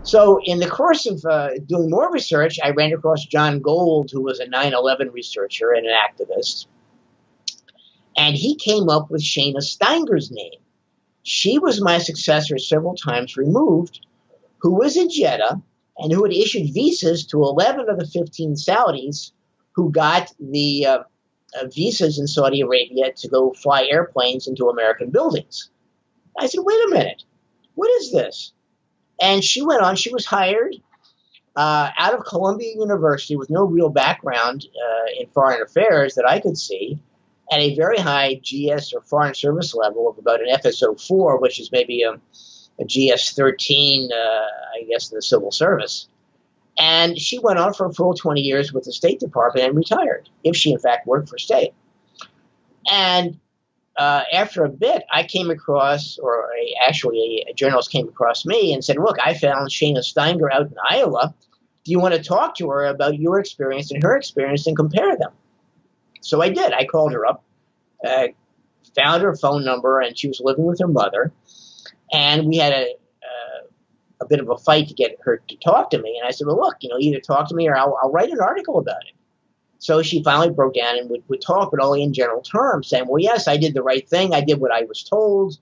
So in the course of doing more research, I ran across John Gold, who was a 9/11 researcher and an activist. And he came up with Shayna Steiger's name. She was my successor several times removed, who was in Jeddah and who had issued visas to 11 of the 15 Saudis who got the visas in Saudi Arabia to go fly airplanes into American buildings. I said, wait a minute, what is this? And she went on, she was hired out of Columbia University with no real background in foreign affairs that I could see, at a very high GS or foreign service level of about an FSO4, which is maybe a GS 13, I guess, in the civil service. And she went on for a full 20 years with the State Department and retired, if she in fact worked for state. And after a bit, I came across, or a journalist came across me and said, look, I found Shayna Steiger out in Iowa. Do you want to talk to her about your experience and her experience and compare them? So I did. I called her up, found her phone number, and she was living with her mother. And we had a bit of a fight to get her to talk to me. And I said, well, look, either talk to me or I'll write an article about it. So she finally broke down and would talk, but only in general terms, saying, well, yes, I did the right thing. I did what I was told.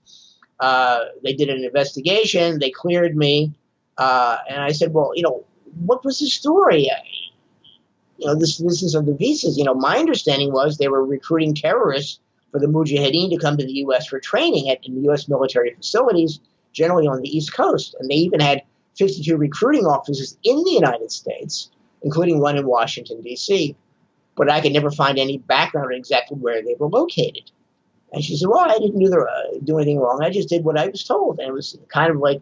They did an investigation. They cleared me. And I said, well, what was the story? This is of the visas. My understanding was they were recruiting terrorists for the Mujahideen to come to the U.S. for training in U.S. military facilities, generally on the East Coast. And they even had 52 recruiting offices in the United States, including one in Washington, D.C., but I could never find any background on exactly where they were located. And she said, well, I didn't do anything wrong. I just did what I was told. And it was kind of like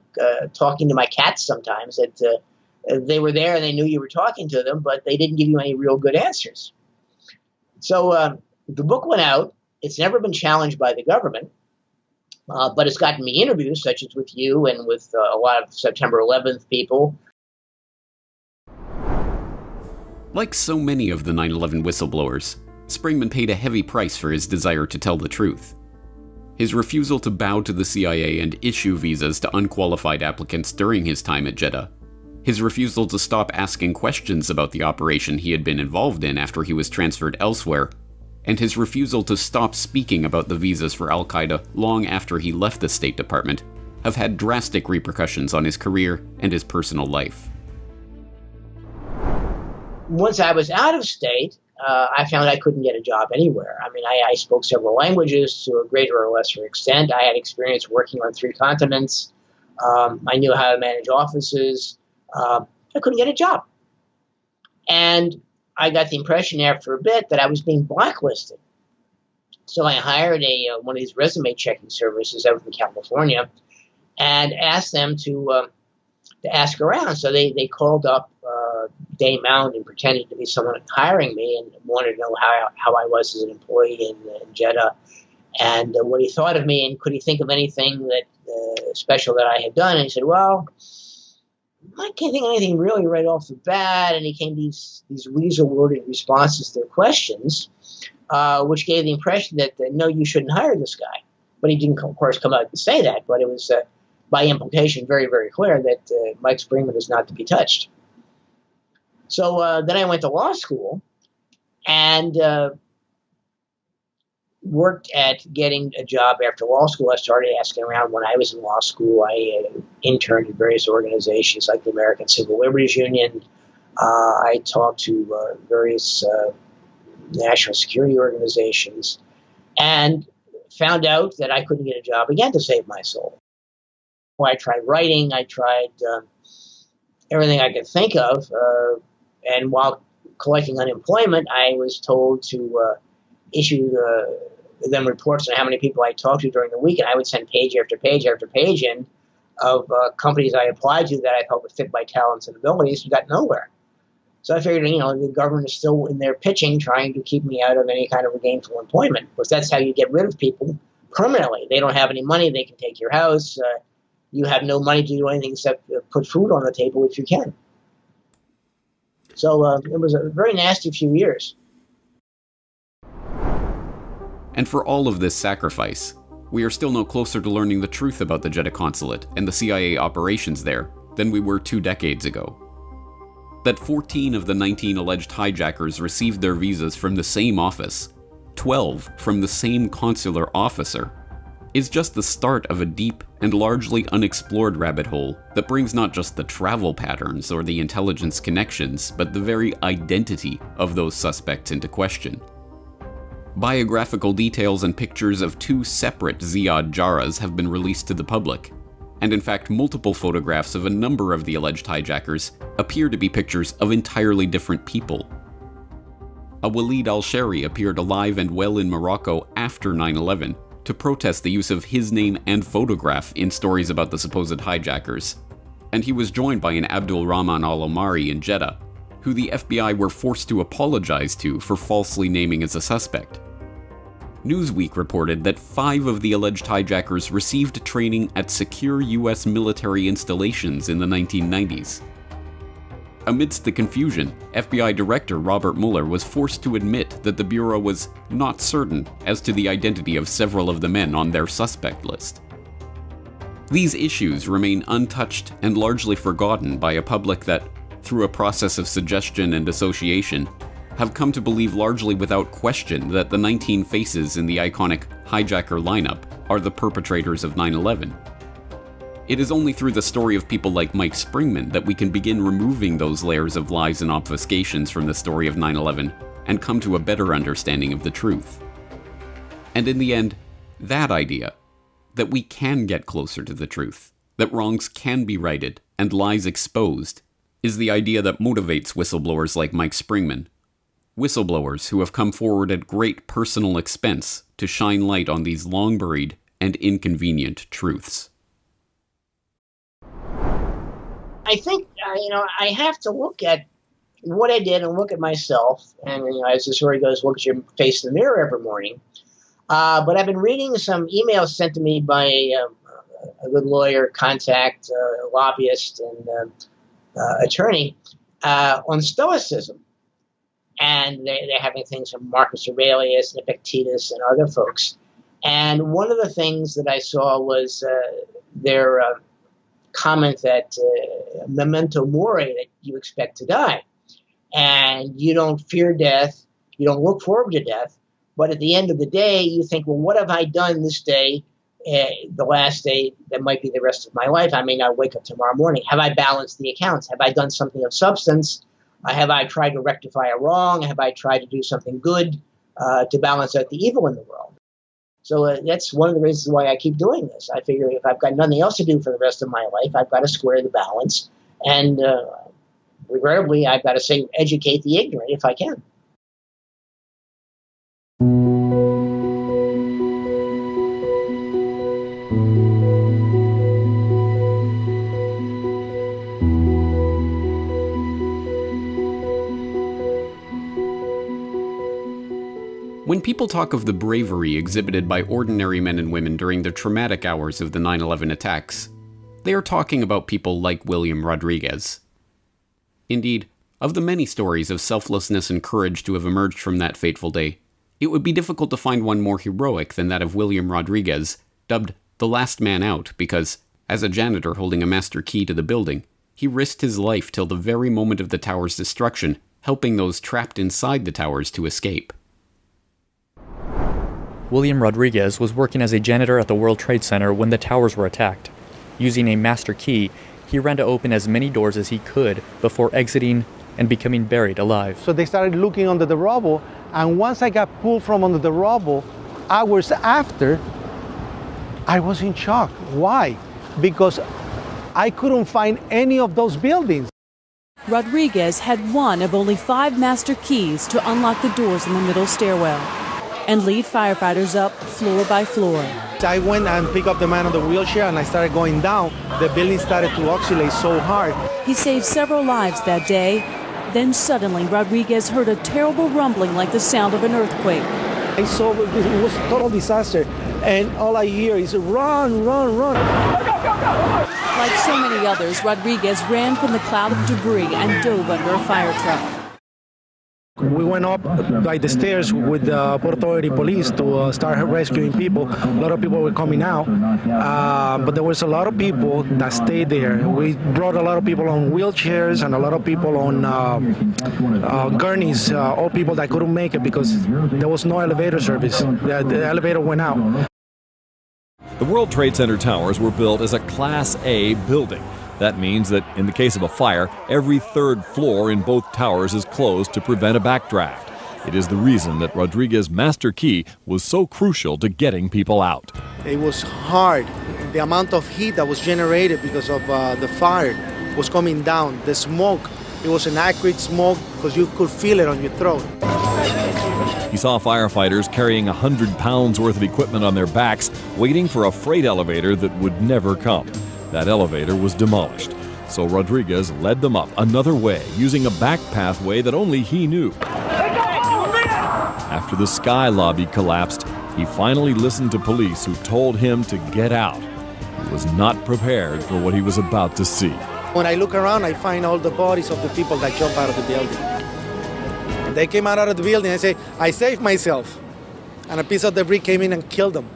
talking to my cats sometimes, that they were there and they knew you were talking to them, but they didn't give you any real good answers. So the book went out. It's never been challenged by the government, but it's gotten me interviews, such as with you and with a lot of September 11th people. Like so many of the 9/11 whistleblowers, Springman paid a heavy price for his desire to tell the truth. His refusal to bow to the CIA and issue visas to unqualified applicants during his time at Jeddah, his refusal to stop asking questions about the operation he had been involved in after he was transferred elsewhere, and his refusal to stop speaking about the visas for Al-Qaeda long after he left the State Department have had drastic repercussions on his career and his personal life. Once I was out of state, I found I couldn't get a job anywhere. I mean, I spoke several languages to a greater or lesser extent. I had experience working on 3 continents. I knew how to manage offices. I couldn't get a job. And I got the impression after a bit that I was being blacklisted. So I hired one of these resume checking services out from California and asked them to ask around. So they called up Dane Mound and pretended to be someone hiring me and wanted to know how I was as an employee in Jeddah and what he thought of me and could he think of anything that special that I had done. And he said, well, I can't think of anything really right off the bat. And he came to these weasel-worded responses to their questions, which gave the impression that, no, you shouldn't hire this guy. But he didn't, of course, come out and say that. But it was, by implication, very, very clear that Mike Springman is not to be touched. So then I went to law school and worked at getting a job after law school. I started asking around when I was in law school. I interned in various organizations like the American Civil Liberties Union. I talked to various national security organizations and found out that I couldn't get a job again to save my soul. I tried writing. I tried everything I could think of. And while collecting unemployment, I was told to issue them reports on how many people I talked to during the week. And I would send page after page after page in of companies I applied to that I felt would fit my talents and abilities and got nowhere. So I figured, the government is still in there pitching, trying to keep me out of any kind of a gainful employment. Because that's how you get rid of people permanently. They don't have any money. They can take your house. You have no money to do anything except put food on the table if you can. So it was a very nasty few years. And for all of this sacrifice, we are still no closer to learning the truth about the Jeddah consulate and the CIA operations there than we were 2 decades ago. That 14 of the 19 alleged hijackers received their visas from the same office, 12 from the same consular officer, is just the start of a deep and largely unexplored rabbit hole that brings not just the travel patterns or the intelligence connections, but the very identity of those suspects into question. Biographical details and pictures of 2 separate Ziad Jarrahs have been released to the public, and in fact multiple photographs of a number of the alleged hijackers appear to be pictures of entirely different people. A Walid al-Shari appeared alive and well in Morocco after 9/11 to protest the use of his name and photograph in stories about the supposed hijackers, and he was joined by an Abdul Rahman al-Omari in Jeddah, who the FBI were forced to apologize to for falsely naming as a suspect. Newsweek reported that 5 of the alleged hijackers received training at secure US military installations in the 1990s. Amidst the confusion, FBI Director Robert Mueller was forced to admit that the Bureau was not certain as to the identity of several of the men on their suspect list. These issues remain untouched and largely forgotten by a public that, through a process of suggestion and association, have come to believe largely without question that the 19 faces in the iconic hijacker lineup are the perpetrators of 9/11. It is only through the story of people like Mike Springman that we can begin removing those layers of lies and obfuscations from the story of 9/11 and come to a better understanding of the truth. And in the end, that idea, that we can get closer to the truth, that wrongs can be righted and lies exposed, is the idea that motivates whistleblowers like Mike Springman. Whistleblowers who have come forward at great personal expense to shine light on these long-buried and inconvenient truths. I think, I have to look at what I did and look at myself. And, as the story goes, look at your face in the mirror every morning. But I've been reading some emails sent to me by a good lawyer, contact, lobbyist, and attorney on Stoicism. And they're having things from Marcus Aurelius and Epictetus and other folks. And one of the things that I saw was their comment that memento mori, that you expect to die. And you don't fear death, you don't look forward to death, but at the end of the day, you think, well, what have I done this day, the last day that might be the rest of my life? I may not wake up tomorrow morning. Have I balanced the accounts? Have I done something of substance? Have I tried to rectify a wrong? Have I tried to do something good to balance out the evil in the world? So that's one of the reasons why I keep doing this. I figure if I've got nothing else to do for the rest of my life, I've got to square the balance. And regrettably, I've got to say, educate the ignorant if I can. When people talk of the bravery exhibited by ordinary men and women during the traumatic hours of the 9/11 attacks, they are talking about people like William Rodriguez. Indeed, of the many stories of selflessness and courage to have emerged from that fateful day, it would be difficult to find one more heroic than that of William Rodriguez, dubbed the last man out because, as a janitor holding a master key to the building, he risked his life till the very moment of the tower's destruction, helping those trapped inside the towers to escape. William Rodriguez was working as a janitor at the World Trade Center when the towers were attacked. Using a master key, he ran to open as many doors as he could before exiting and becoming buried alive. So they started looking under the rubble, and once I got pulled from under the rubble, hours after, I was in shock. Why? Because I couldn't find any of those buildings. Rodriguez had one of only 5 master keys to unlock the doors in the middle stairwell and lead firefighters up floor by floor. I went and picked up the man on the wheelchair and I started going down. The building started to oscillate so hard. He saved several lives that day. Then suddenly Rodriguez heard a terrible rumbling like the sound of an earthquake. I saw it was a total disaster, and all I hear is run, run, run. Like so many others, Rodriguez ran from the cloud of debris and dove under a fire truck. We went up by the stairs with the Port Authority police to start rescuing people. A lot of people were coming out, but there was a lot of people that stayed there. We brought a lot of people on wheelchairs and a lot of people on gurneys, all people that couldn't make it because there was no elevator service. The elevator went out. The World Trade Center towers were built as a Class A building. That means that in the case of a fire, every third floor in both towers is closed to prevent a backdraft. It is the reason that Rodriguez's master key was so crucial to getting people out. It was hard. The amount of heat that was generated because of the fire was coming down. The smoke, it was an acrid smoke because you could feel it on your throat. He saw firefighters carrying 100 pounds worth of equipment on their backs, waiting for a freight elevator that would never come. That elevator was demolished, so Rodriguez led them up another way, using a back pathway that only he knew. After the Sky Lobby collapsed, he finally listened to police who told him to get out. He was not prepared for what he was about to see. When I look around, I find all the bodies of the people that jumped out of the building. They came out of the building and say, I saved myself. And a piece of debris came in and killed them.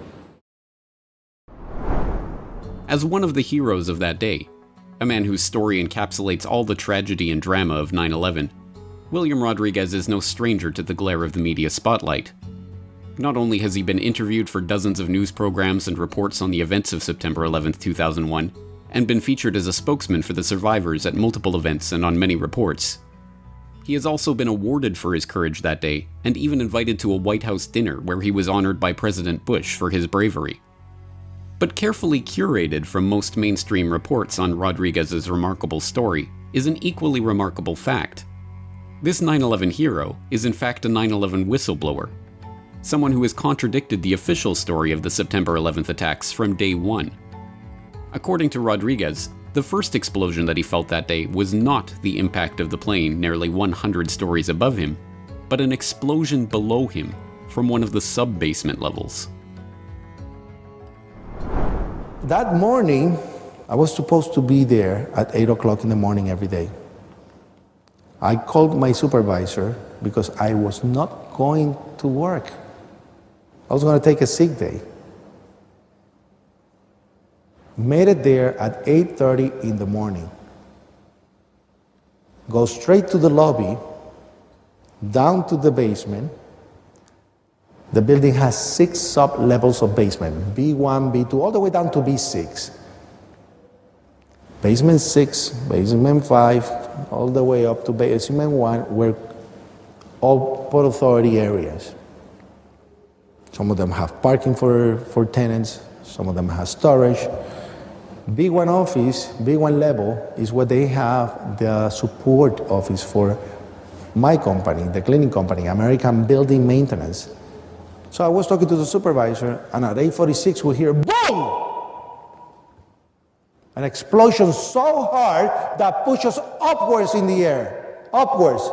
As one of the heroes of that day, a man whose story encapsulates all the tragedy and drama of 9/11, William Rodriguez is no stranger to the glare of the media spotlight. Not only has he been interviewed for dozens of news programs and reports on the events of September 11, 2001, and been featured as a spokesman for the survivors at multiple events and on many reports, he has also been awarded for his courage that day and even invited to a White House dinner where he was honored by President Bush for his bravery. But carefully curated from most mainstream reports on Rodriguez's remarkable story is an equally remarkable fact. This 9/11 hero is in fact a 9/11 whistleblower, someone who has contradicted the official story of the September 11th attacks from day one. According to Rodriguez, the first explosion that he felt that day was not the impact of the plane nearly 100 stories above him, but an explosion below him from one of the sub-basement levels. That morning, I was supposed to be there at 8 o'clock in the morning every day. I called my supervisor because I was not going to work. I was going to take a sick day. Made it there at 8:30 in the morning. Go straight to the lobby, down to the basement. The building has 6 sub-levels of basement, B1, B2, all the way down to B6. Basement 6, basement 5, all the way up to basement 1 were all Port Authority areas. Some of them have parking for tenants, some of them have storage. B1 office, B1 level, is where they have the support office for my company, the cleaning company, American Building Maintenance. So I was talking to the supervisor, and at 8:46 we hear boom! An explosion so hard that pushed us upwards in the air, upwards.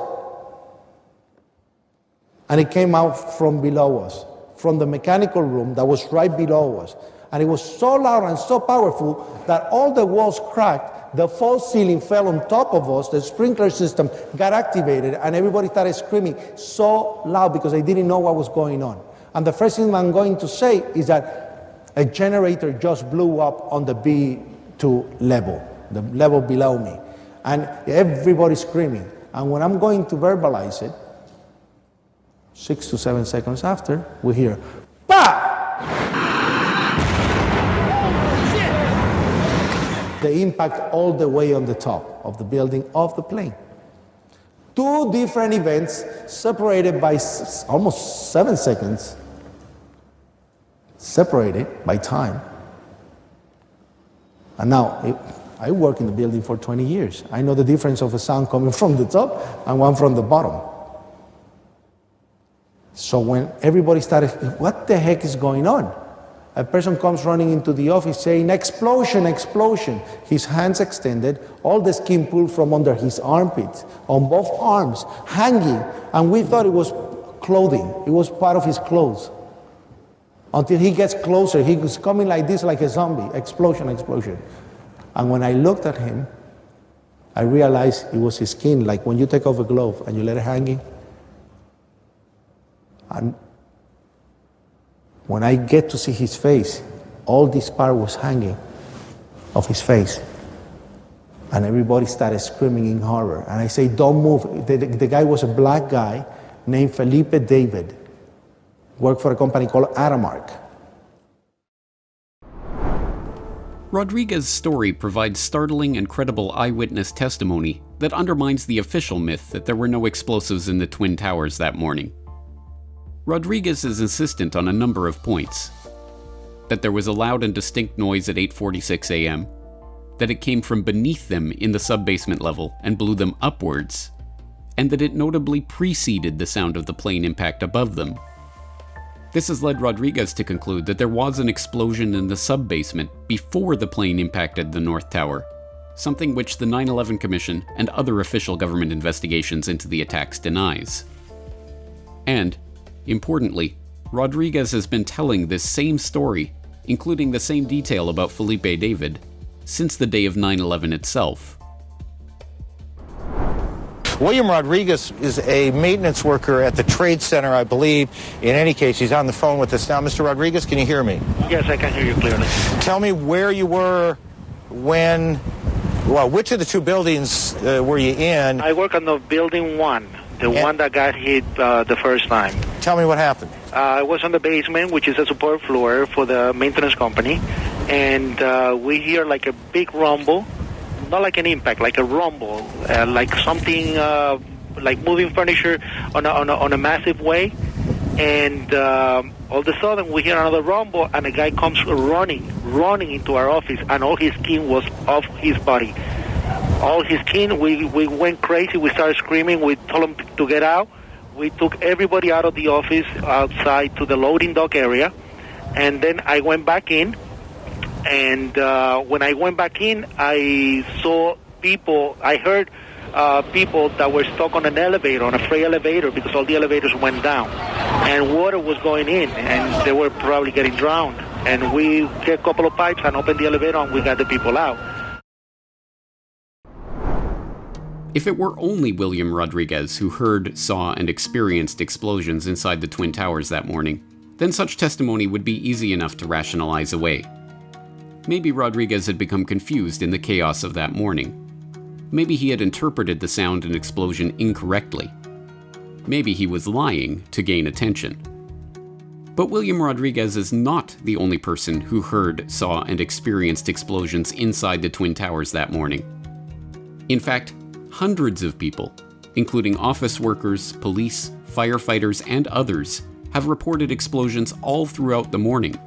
And it came out from below us, from the mechanical room that was right below us. And it was so loud and so powerful that all the walls cracked, the false ceiling fell on top of us, the sprinkler system got activated, and everybody started screaming so loud because they didn't know what was going on. And the first thing I'm going to say is that a generator just blew up on the B2 level, the level below me. And everybody's screaming. And when I'm going to verbalize it, 6 to 7 seconds after, we hear, "Bah!" The impact all the way on the top of the building of the plane. 2 different events separated by almost 7 seconds, separated by time. And now, I work in the building for 20 years. I know the difference of a sound coming from the top and one from the bottom. So when everybody started, what the heck is going on? A person comes running into the office saying, "Explosion, explosion." His hands extended, all the skin pulled from under his armpits, on both arms, hanging. And we thought it was clothing. It was part of his clothes. Until he gets closer, he was coming like this, like a zombie. Explosion, explosion. And when I looked at him, I realized it was his skin, like when you take off a glove and you let it hanging. And when I get to see his face, all this part was hanging of his face. And everybody started screaming in horror. And I say, "Don't move." The guy was a black guy named Felipe David. Worked for a company called Aramark. Rodriguez's story provides startling and credible eyewitness testimony that undermines the official myth that there were no explosives in the Twin Towers that morning. Rodriguez is insistent on a number of points. That there was a loud and distinct noise at 8:46 a.m., that it came from beneath them in the sub-basement level and blew them upwards, and that it notably preceded the sound of the plane impact above them. This has led Rodriguez to conclude that there was an explosion in the sub-basement before the plane impacted the North Tower, something which the 9/11 Commission and other official government investigations into the attacks denies. And, importantly, Rodriguez has been telling this same story, including the same detail about Felipe David, since the day of 9/11 itself. William Rodriguez is a maintenance worker at the Trade Center, I believe. In any case, he's on the phone with us now. Mr. Rodriguez, can you hear me? Yes, I can hear you clearly. Tell me where you were when, well, which of the 2 buildings were you in? I work on the building 1, the one that got hit the first time. Tell me what happened. I was on the basement, which is a support floor for the maintenance company, and we hear like a big rumble. Not like an impact, like a rumble, like something like moving furniture on a massive way. And all of a sudden we hear another rumble, and a guy comes running into our office, and all his skin was off his body. All his skin, we went crazy. We started screaming. We told him to get out. We took everybody out of the office outside to the loading dock area, and then I went back in. And when I went back in, I saw people, I heard people that were stuck on an elevator, on a freight elevator, because all the elevators went down. And water was going in, and they were probably getting drowned. And we get a couple of pipes and opened the elevator, and we got the people out. If it were only William Rodriguez who heard, saw, and experienced explosions inside the Twin Towers that morning, then such testimony would be easy enough to rationalize away. Maybe Rodriguez had become confused in the chaos of that morning. Maybe he had interpreted the sound and explosion incorrectly. Maybe he was lying to gain attention. But William Rodriguez is not the only person who heard, saw, and experienced explosions inside the Twin Towers that morning. In fact, hundreds of people, including office workers, police, firefighters, and others, have reported explosions all throughout the morning,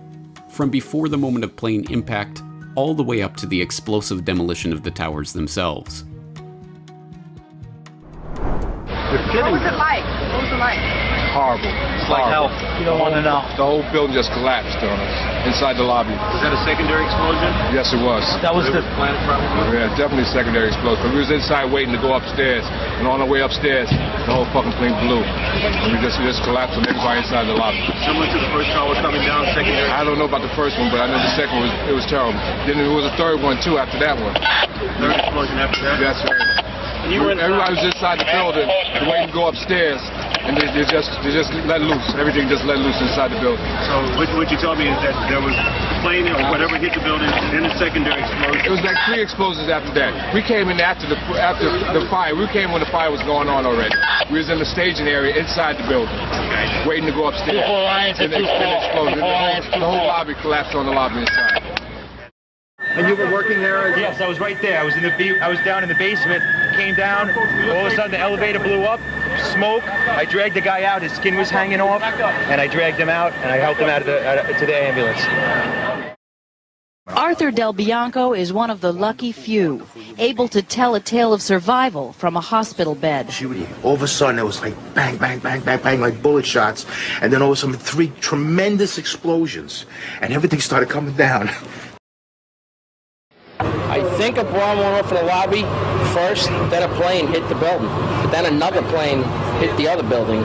from before the moment of plane impact all the way up to the explosive demolition of the towers themselves. What was it like? What was it like? Horrible. It's like hell. You don't want to know. The whole building just collapsed on us inside the lobby. Was that a secondary explosion? Yes, it was. That was the planet probably? Yeah, definitely a secondary explosion. We was inside waiting to go upstairs, and on our way upstairs, the whole fucking plane blew. We just collapsed on everybody inside the lobby. Similar to the first tower coming down, secondary? I don't know about the first one, but I know the second one was terrible. Then there was a third one too after that one. Third explosion after that? That's right. Everybody was inside the building, waiting to go upstairs, and they just let loose. Everything just let loose inside the building. So what you told me is that there was a plane or whatever hit the building, then a secondary explosion. It was like 3 explosions after that. We came in after the fire. We came when the fire was going on already. We was in the staging area inside the building, waiting to go upstairs. And it exploded. The whole lobby collapsed on the lobby inside. And you were working there? Yes, I was right there. I was down in the basement, came down, all of a sudden the elevator blew up, smoke. I dragged the guy out, his skin was hanging off, and I dragged him out, and I helped him out to the ambulance. Arthur Del Bianco is one of the lucky few, able to tell a tale of survival from a hospital bed. All of a sudden, it was like bang, bang, bang, bang, bang, like bullet shots, and then all of a sudden 3 tremendous explosions, and everything started coming down. I think a bomb went off in the lobby first, then a plane hit the building, but then another plane hit the other building.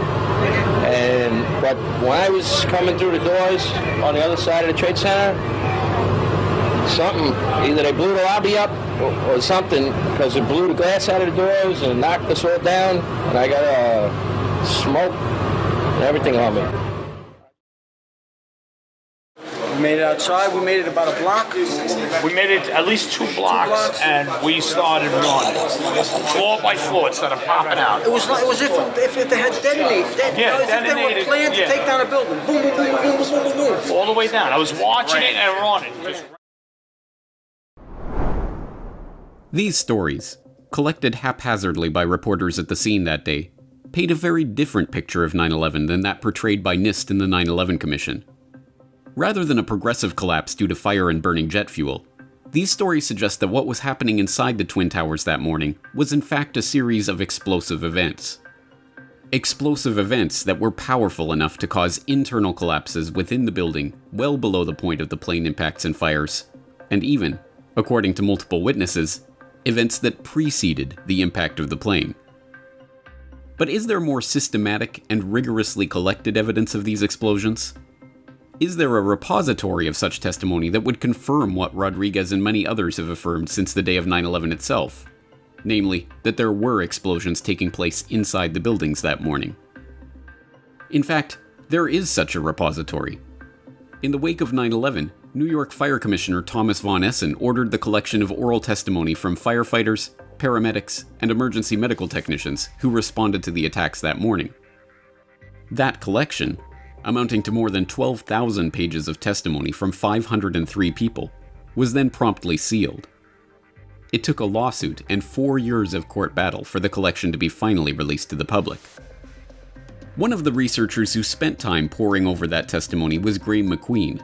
But when I was coming through the doors on the other side of the Trade Center, either they blew the lobby up or something, because it blew the glass out of the doors and knocked us all down, and I got smoke and everything on me. We made it outside. We made it about a block. We made it at least 2 blocks, and we started running. Floor by floor, instead of popping out. It was if they had detonated. If they were planned to take down a building. Boom, boom, boom, boom, boom, boom, boom, boom. All the way down. I was watching it and running. These stories, collected haphazardly by reporters at the scene that day, paint a very different picture of 9/11 than that portrayed by NIST and the 9/11 Commission. Rather than a progressive collapse due to fire and burning jet fuel, these stories suggest that what was happening inside the Twin Towers that morning was in fact a series of explosive events. Explosive events that were powerful enough to cause internal collapses within the building well below the point of the plane impacts and fires, and even, according to multiple witnesses, events that preceded the impact of the plane. But is there more systematic and rigorously collected evidence of these explosions? Is there a repository of such testimony that would confirm what Rodriguez and many others have affirmed since the day of 9/11 itself? Namely, that there were explosions taking place inside the buildings that morning. In fact, there is such a repository. In the wake of 9/11, New York Fire Commissioner Thomas Von Essen ordered the collection of oral testimony from firefighters, paramedics, and emergency medical technicians who responded to the attacks that morning. That collection, amounting to more than 12,000 pages of testimony from 503 people, was then promptly sealed. It took a lawsuit and 4 years of court battle for the collection to be finally released to the public. One of the researchers who spent time poring over that testimony was Graham McQueen,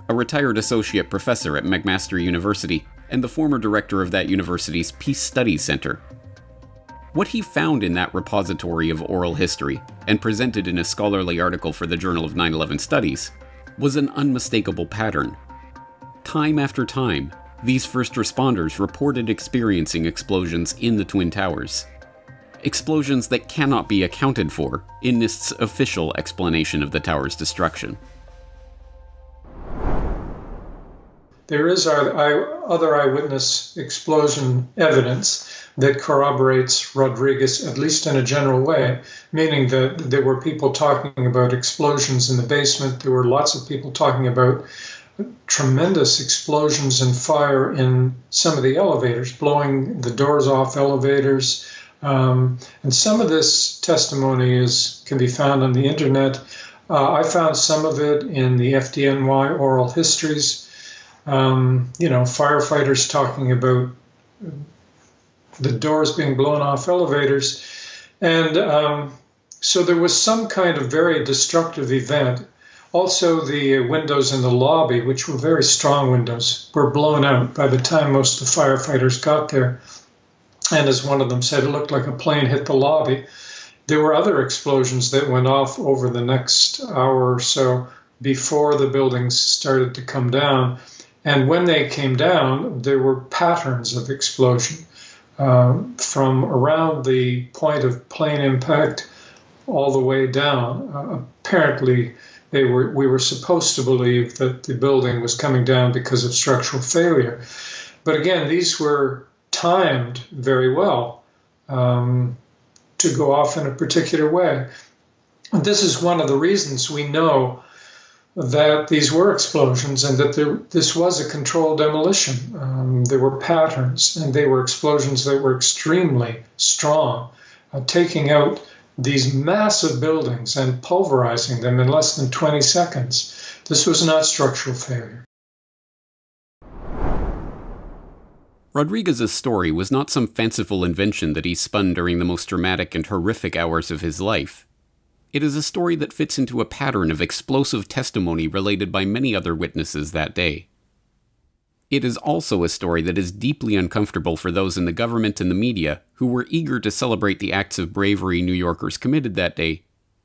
a retired associate professor at McMaster University and the former director of that university's Peace Studies Center. What he found in that repository of oral history, and presented in a scholarly article for the Journal of 9/11 Studies, was an unmistakable pattern. Time after time, these first responders reported experiencing explosions in the Twin Towers. Explosions that cannot be accounted for in NIST's official explanation of the tower's destruction. There is other eyewitness explosion evidence that corroborates Rodriguez, at least in a general way, meaning that there were people talking about explosions in the basement. There were lots of people talking about tremendous explosions and fire in some of the elevators, blowing the doors off elevators. And some of this testimony can be found on the internet. I found some of it in the FDNY oral histories. Firefighters talking about the doors being blown off elevators. And so there was some kind of very destructive event. Also, the windows in the lobby, which were very strong windows, were blown out by the time most of the firefighters got there. And as one of them said, it looked like a plane hit the lobby. There were other explosions that went off over the next hour or so before the buildings started to come down. And when they came down, there were patterns of explosion from around the point of plane impact all the way down. Apparently, we were supposed to believe that the building was coming down because of structural failure. But again, these were timed very well to go off in a particular way. And this is one of the reasons we know that these were explosions and that this was a controlled demolition. There were patterns, and they were explosions that were extremely strong, taking out these massive buildings and pulverizing them in less than 20 seconds. This was not structural failure. Rodriguez's story was not some fanciful invention that he spun during the most dramatic and horrific hours of his life. It is a story that fits into a pattern of explosive testimony related by many other witnesses that day. It is also a story that is deeply uncomfortable for those in the government and the media who were eager to celebrate the acts of bravery New Yorkers committed that day,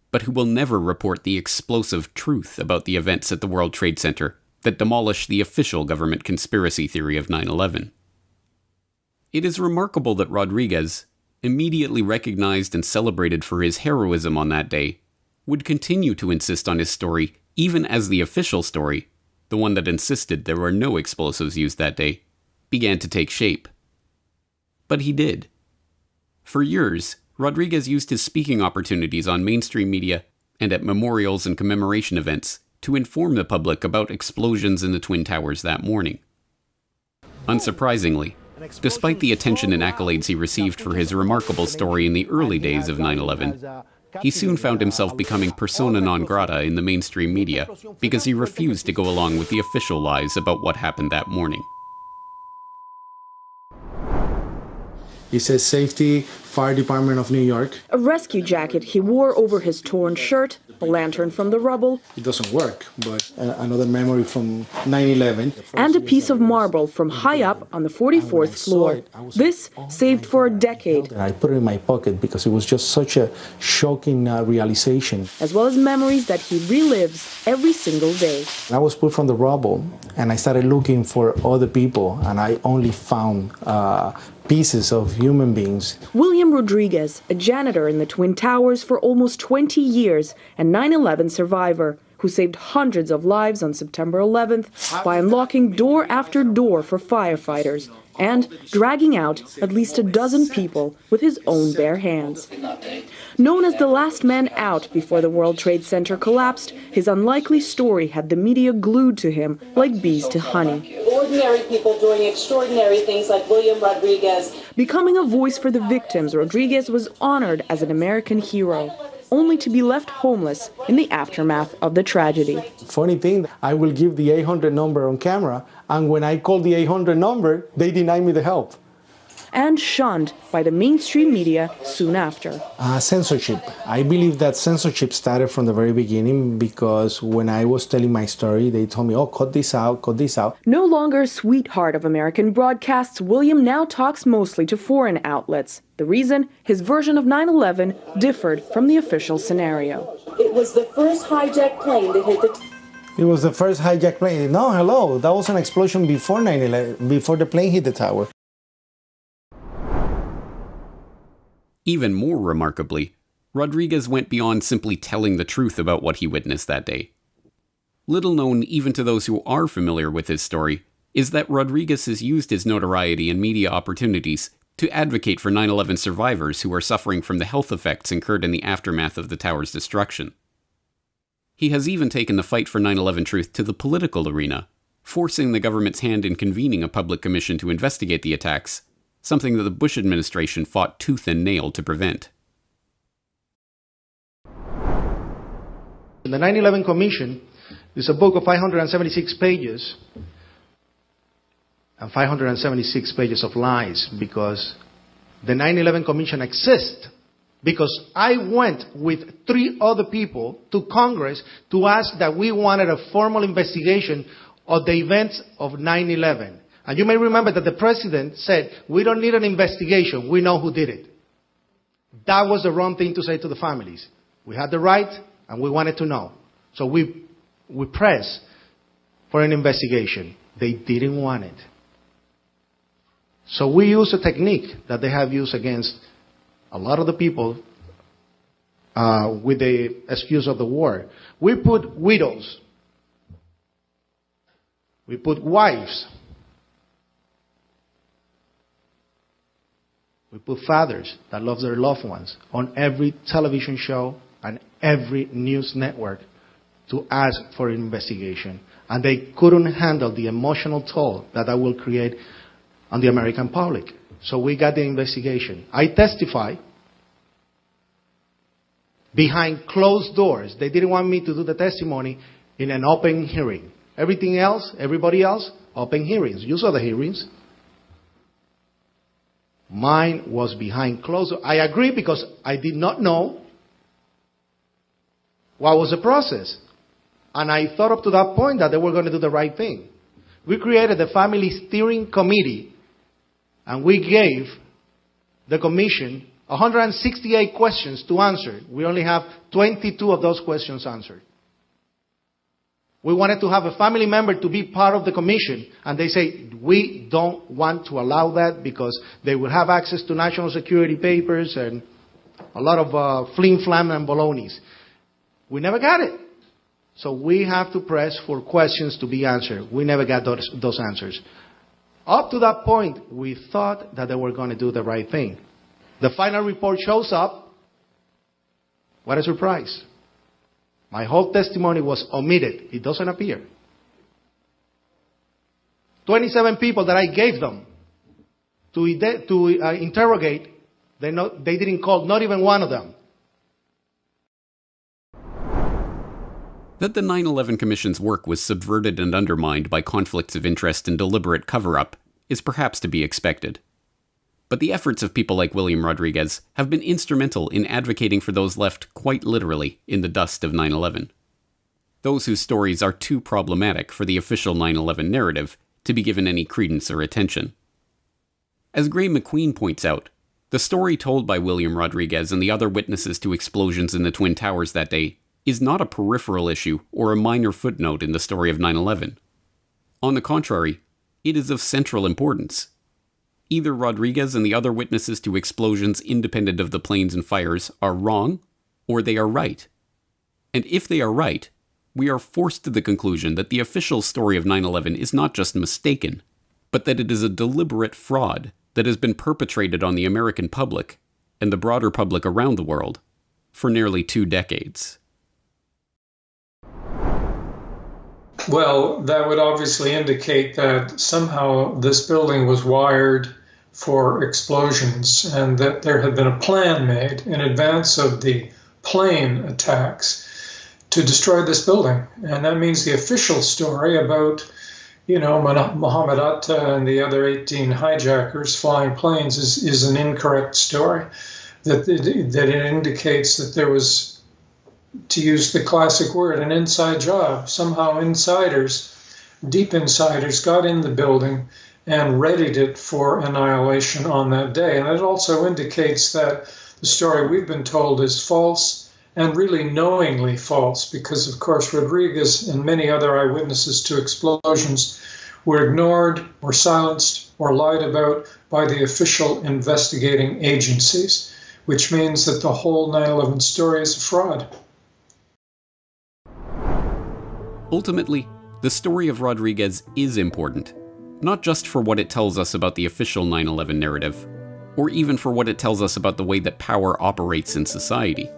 but who will never report the explosive truth about the events at the World Trade Center that demolish the official government conspiracy theory of 9/11. It is remarkable that Rodriguez, immediately recognized and celebrated for his heroism on that day, would continue to insist on his story even as the official story, the one that insisted there were no explosives used that day, began to take shape. But he did. For years, Rodriguez used his speaking opportunities on mainstream media and at memorials and commemoration events to inform the public about explosions in the Twin Towers that morning. Unsurprisingly, despite the attention and accolades he received for his remarkable story in the early days of 9/11, he soon found himself becoming persona non grata in the mainstream media because he refused to go along with the official lies about what happened that morning. It says Safety Fire Department of New York. A rescue jacket he wore over his torn shirt, a lantern from the rubble. It doesn't work, but another memory from 9/11. And a piece of marble from high up on the 44th floor. This saved for a decade. I put it in my pocket because it was just such a shocking realization. As well as memories that he relives every single day. I was put from the rubble and I started looking for other people, and I only found pieces of human beings. William Rodriguez, a janitor in the Twin Towers for almost 20 years and 9/11 survivor, who saved hundreds of lives on September 11th by unlocking door after door for firefighters and dragging out at least a dozen people with his own bare hands. Known as the last man out before the World Trade Center collapsed, his unlikely story had the media glued to him like bees to honey. Ordinary people doing extraordinary things like William Rodriguez. Becoming a voice for the victims, Rodriguez was honored as an American hero, only to be left homeless in the aftermath of the tragedy. Funny thing, I will give the 800 number on camera, and when I call the 800 number, they deny me the help. And shunned by the mainstream media soon after. Censorship. I believe that censorship started from the very beginning, because when I was telling my story, they told me, oh, cut this out, cut this out. No longer a sweetheart of American broadcasts, William now talks mostly to foreign outlets. The reason? His version of 9/11 differed from the official scenario. It was the first hijacked plane that hit the... It was the first hijacked plane. No, hello, that was an explosion before 9/11, before the plane hit the tower. Even more remarkably, Rodriguez went beyond simply telling the truth about what he witnessed that day. Little known even to those who are familiar with his story is that Rodriguez has used his notoriety and media opportunities to advocate for 9/11 survivors who are suffering from the health effects incurred in the aftermath of the tower's destruction. He has even taken the fight for 9/11 truth to the political arena forcing the government's hand in convening a public commission to investigate the attacks, something that the Bush administration fought tooth and nail to prevent. The 9/11 Commission is a book of 576 pages and 576 pages of lies, because the 9/11 Commission exists because I went with 3 other people to Congress to ask that we wanted a formal investigation of the events of 9/11. And you may remember that the president said, we don't need an investigation, we know who did it. That was the wrong thing to say to the families. We had the right and we wanted to know. So we pressed for an investigation. They didn't want it. So we use a technique that they have used against a lot of the people with the excuse of the war. We put widows. We put wives. We put fathers that love their loved ones on every television show and every news network to ask for an investigation. And they couldn't handle the emotional toll that will create on the American public. So we got the investigation. I testify behind closed doors. They didn't want me to do the testimony in an open hearing. Everything else, everybody else, open hearings. You saw the hearings. Mine was behind closed doors. I agree because I did not know what was the process. And I thought up to that point that they were going to do the right thing. We created the Family Steering Committee, and we gave the commission 168 questions to answer. We only have 22 of those questions answered. We wanted to have a family member to be part of the commission, and they say, we don't want to allow that because they will have access to national security papers and a lot of flim-flam and balonies. We never got it. So we have to press for questions to be answered. We never got those answers. Up to that point, we thought that they were going to do the right thing. The final report shows up. What a surprise. My whole testimony was omitted. It doesn't appear. 27 people that I gave them to interrogate, they didn't call not even one of them. That the 9/11 Commission's work was subverted and undermined by conflicts of interest and deliberate cover-up is perhaps to be expected. But the efforts of people like William Rodriguez have been instrumental in advocating for those left quite literally in the dust of 9/11. Those whose stories are too problematic for the official 9/11 narrative to be given any credence or attention. As Gray McQueen points out, the story told by William Rodriguez and the other witnesses to explosions in the Twin Towers that day is not a peripheral issue or a minor footnote in the story of 9/11. On the contrary, it is of central importance. Either Rodriguez and the other witnesses to explosions independent of the planes and fires are wrong, or they are right. And if they are right, we are forced to the conclusion that the official story of 9/11 is not just mistaken, but that it is a deliberate fraud that has been perpetrated on the American public and the broader public around the world for nearly 2 decades. Well, that would obviously indicate that somehow this building was wired for explosions and that there had been a plan made in advance of the plane attacks to destroy this building. And that means the official story about, Mohammed Atta and the other 18 hijackers flying planes is an incorrect story. That it indicates that there was, to use the classic word, an inside job. Somehow insiders, deep insiders, got in the building and readied it for annihilation on that day. And it also indicates that the story we've been told is false, and really knowingly false, because of course Rodriguez and many other eyewitnesses to explosions were ignored or silenced or lied about by the official investigating agencies, which means that the whole 9/11 story is a fraud. Ultimately, the story of Rodriguez is important, not just for what it tells us about the official 9/11 narrative, or even for what it tells us about the way that power operates in society.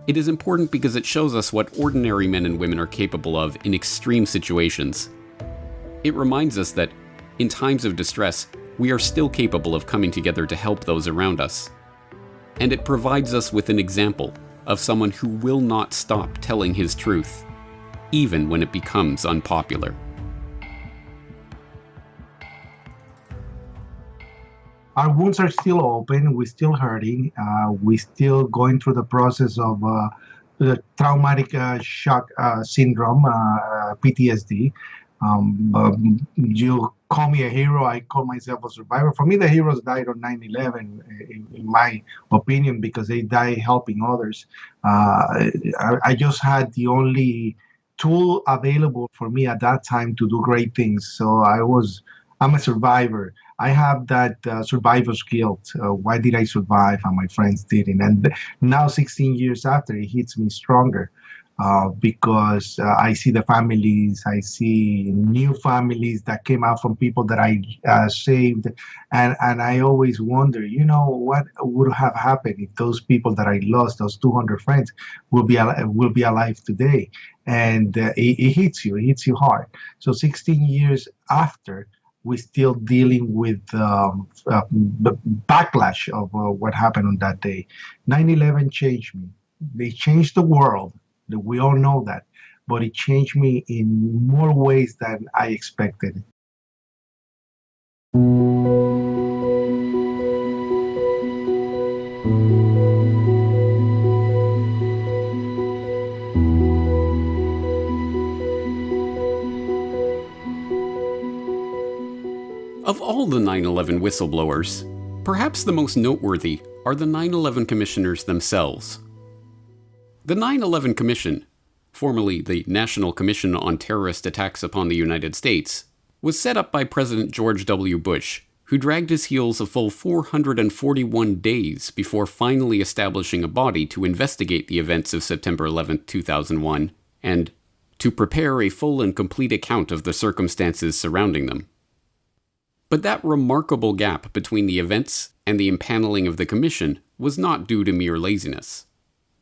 It is important because it shows us what ordinary men and women are capable of in extreme situations, It reminds us that, in times of distress, we are still capable of coming together to help those around us. And it provides us with an example of someone who will not stop telling his truth, even when it becomes unpopular. Our wounds are still open. We're still hurting. We're still going through the process of the traumatic shock syndrome, PTSD. You call me a hero. I call myself a survivor. For me, the heroes died on 9/11, in my opinion, because they died helping others. I just had the only tool available for me at that time to do great things. So I'm a survivor. I have that survivor's guilt. Why did I survive and my friends didn't? And now, 16 years after, it hits me stronger because I see the families, I see new families that came out from people that I saved. And I always wonder, what would have happened if those people that I lost, those 200 friends, will be alive today? And it hits you hard. So 16 years after, we're still dealing with the backlash of what happened on that day. 9/11 changed me. They changed the world. We all know that. But it changed me in more ways than I expected. Of all the 9/11 whistleblowers, perhaps the most noteworthy are the 9/11 commissioners themselves. The 9/11 Commission, formerly the National Commission on Terrorist Attacks upon the United States, was set up by President George W. Bush, who dragged his heels a full 441 days before finally establishing a body to investigate the events of September 11, 2001, and to prepare a full and complete account of the circumstances surrounding them. But that remarkable gap between the events and the impaneling of the commission was not due to mere laziness.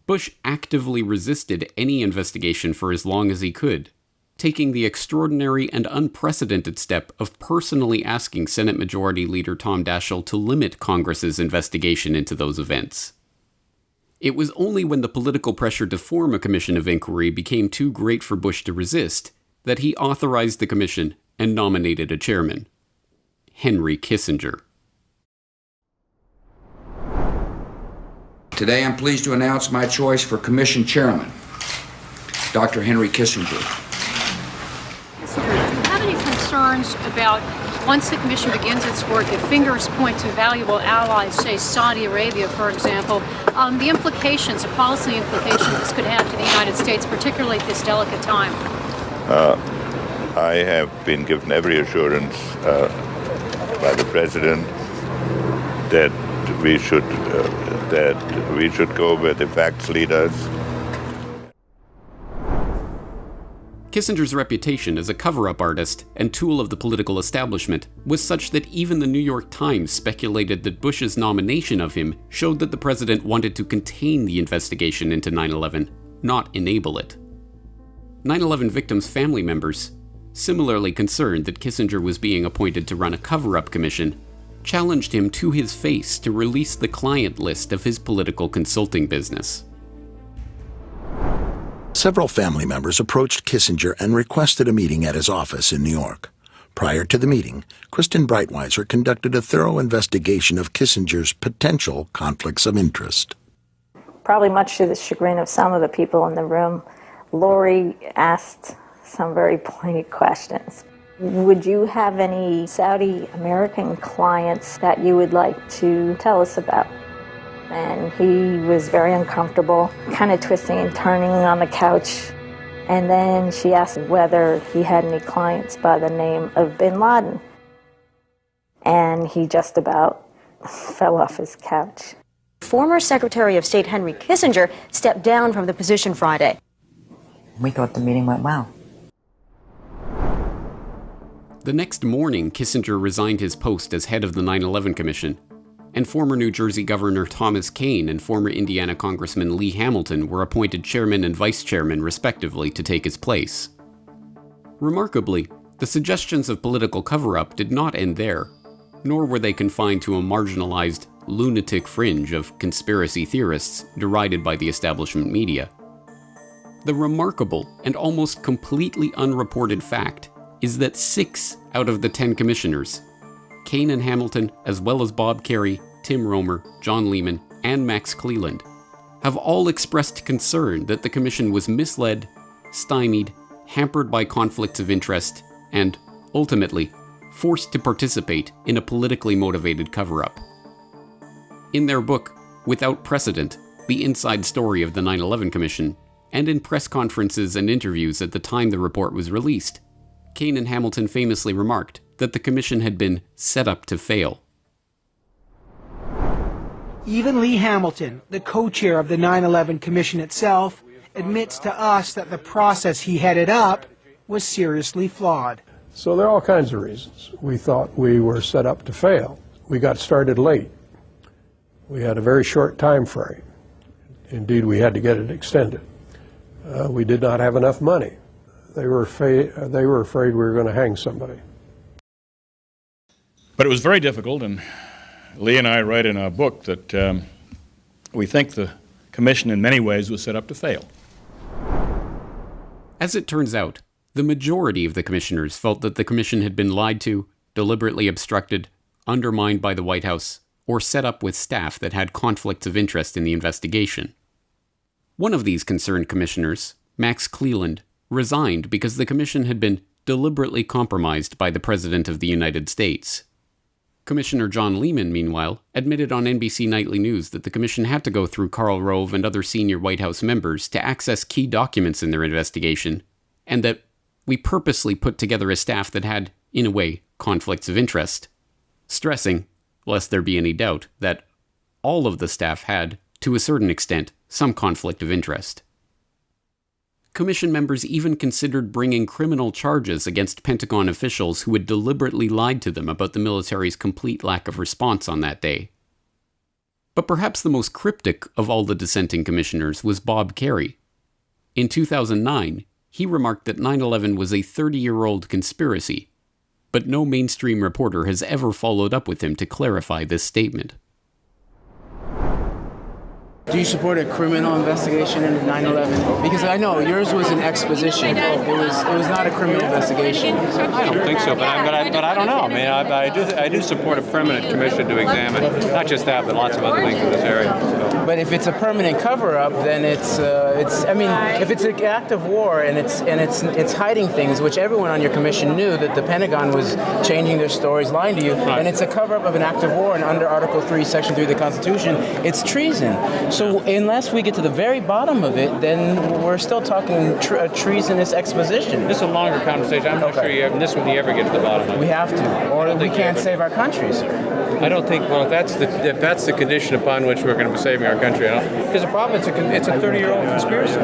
Bush actively resisted any investigation for as long as he could, taking the extraordinary and unprecedented step of personally asking Senate Majority Leader Tom Daschle to limit Congress's investigation into those events. It was only when the political pressure to form a commission of inquiry became too great for Bush to resist that he authorized the commission and nominated a chairman. Henry Kissinger. Today I'm pleased to announce my choice for Commission Chairman, Dr. Henry Kissinger. Do you have any concerns about, once the Commission begins its work, if fingers point to valuable allies, say Saudi Arabia, for example, the implications, the policy implications this could have to the United States, particularly at this delicate time? I have been given every assurance by the President that we should go where the facts lead us. Kissinger's reputation as a cover-up artist and tool of the political establishment was such that even the New York Times speculated that Bush's nomination of him showed that the president wanted to contain the investigation into 9/11, not enable it. 9/11 victims' family members, similarly concerned that Kissinger was being appointed to run a cover-up commission, challenged him to his face to release the client list of his political consulting business. Several family members approached Kissinger and requested a meeting at his office in New York. Prior to the meeting, Kristen Breitweiser conducted a thorough investigation of Kissinger's potential conflicts of interest. Probably much to the chagrin of some of the people in the room, Lori asked some very pointed questions. Would you have any Saudi American clients that you would like to tell us about? And he was very uncomfortable, kind of twisting and turning on the couch. And then she asked whether he had any clients by the name of Bin Laden. And he just about fell off his couch. Former Secretary of State Henry Kissinger stepped down from the position Friday. We thought the meeting went well. The next morning, Kissinger resigned his post as head of the 9/11 Commission, and former New Jersey Governor Thomas Kean and former Indiana Congressman Lee Hamilton were appointed chairman and vice chairman respectively to take his place. Remarkably, The suggestions of political cover-up did not end there, nor were they confined to a marginalized, lunatic fringe of conspiracy theorists derided by the establishment media. The remarkable and almost completely unreported fact is that 6 out of the 10 commissioners, Kane and Hamilton, as well as Bob Kerrey, Tim Romer, John Lehman, and Max Cleland, have all expressed concern that the commission was misled, stymied, hampered by conflicts of interest, and, ultimately, forced to participate in a politically motivated cover-up. In their book, Without Precedent, The Inside Story of the 9/11 Commission, and in press conferences and interviews at the time the report was released, Kane and Hamilton famously remarked that the commission had been set up to fail. Even Lee Hamilton, the co-chair of the 9/11 Commission itself, admits to us that the process he headed up was seriously flawed. So there are all kinds of reasons. We thought we were set up to fail. We got started late. We had a very short time frame. Indeed, we had to get it extended. We did not have enough money. They were afraid we were going to hang somebody. But it was very difficult, and Lee and I write in our book that we think the commission in many ways was set up to fail. As it turns out, the majority of the commissioners felt that the commission had been lied to, deliberately obstructed, undermined by the White House, or set up with staff that had conflicts of interest in the investigation. One of these concerned commissioners, Max Cleland, resigned because the commission had been deliberately compromised by the President of the United States. Commissioner John Lehman, meanwhile, admitted on NBC Nightly News that the commission had to go through Karl Rove and other senior White House members to access key documents in their investigation, and that we purposely put together a staff that had, in a way, conflicts of interest, stressing, lest there be any doubt, that all of the staff had, to a certain extent, some conflict of interest. Commission members even considered bringing criminal charges against Pentagon officials who had deliberately lied to them about the military's complete lack of response on that day. But perhaps the most cryptic of all the dissenting commissioners was Bob Kerrey. In 2009, he remarked that 9/11 was a 30-year-old conspiracy, but no mainstream reporter has ever followed up with him to clarify this statement. Do you support a criminal investigation into 9/11? Because I know yours was an exposition. It was not a criminal investigation. I don't think so, but I don't know. I mean, I do support a permanent commission to examine not just that, but lots of other things in this area. So. But if it's a permanent cover-up, then it's. I mean, if it's an act of war and it's hiding things, which everyone on your commission knew that the Pentagon was changing their stories, lying to you, right. And it's a cover-up of an act of war, and under Article 3, Section 3 of the Constitution, it's treason. So unless we get to the very bottom of it, then we're still talking a treasonous exposition. This is a longer conversation. I'm not sure you ever get to the bottom of it. We have to, or we can't save our countries. I don't think. Well, if that's the condition upon which we're going to be saving our country, because the problem it's a 30-year-old conspiracy.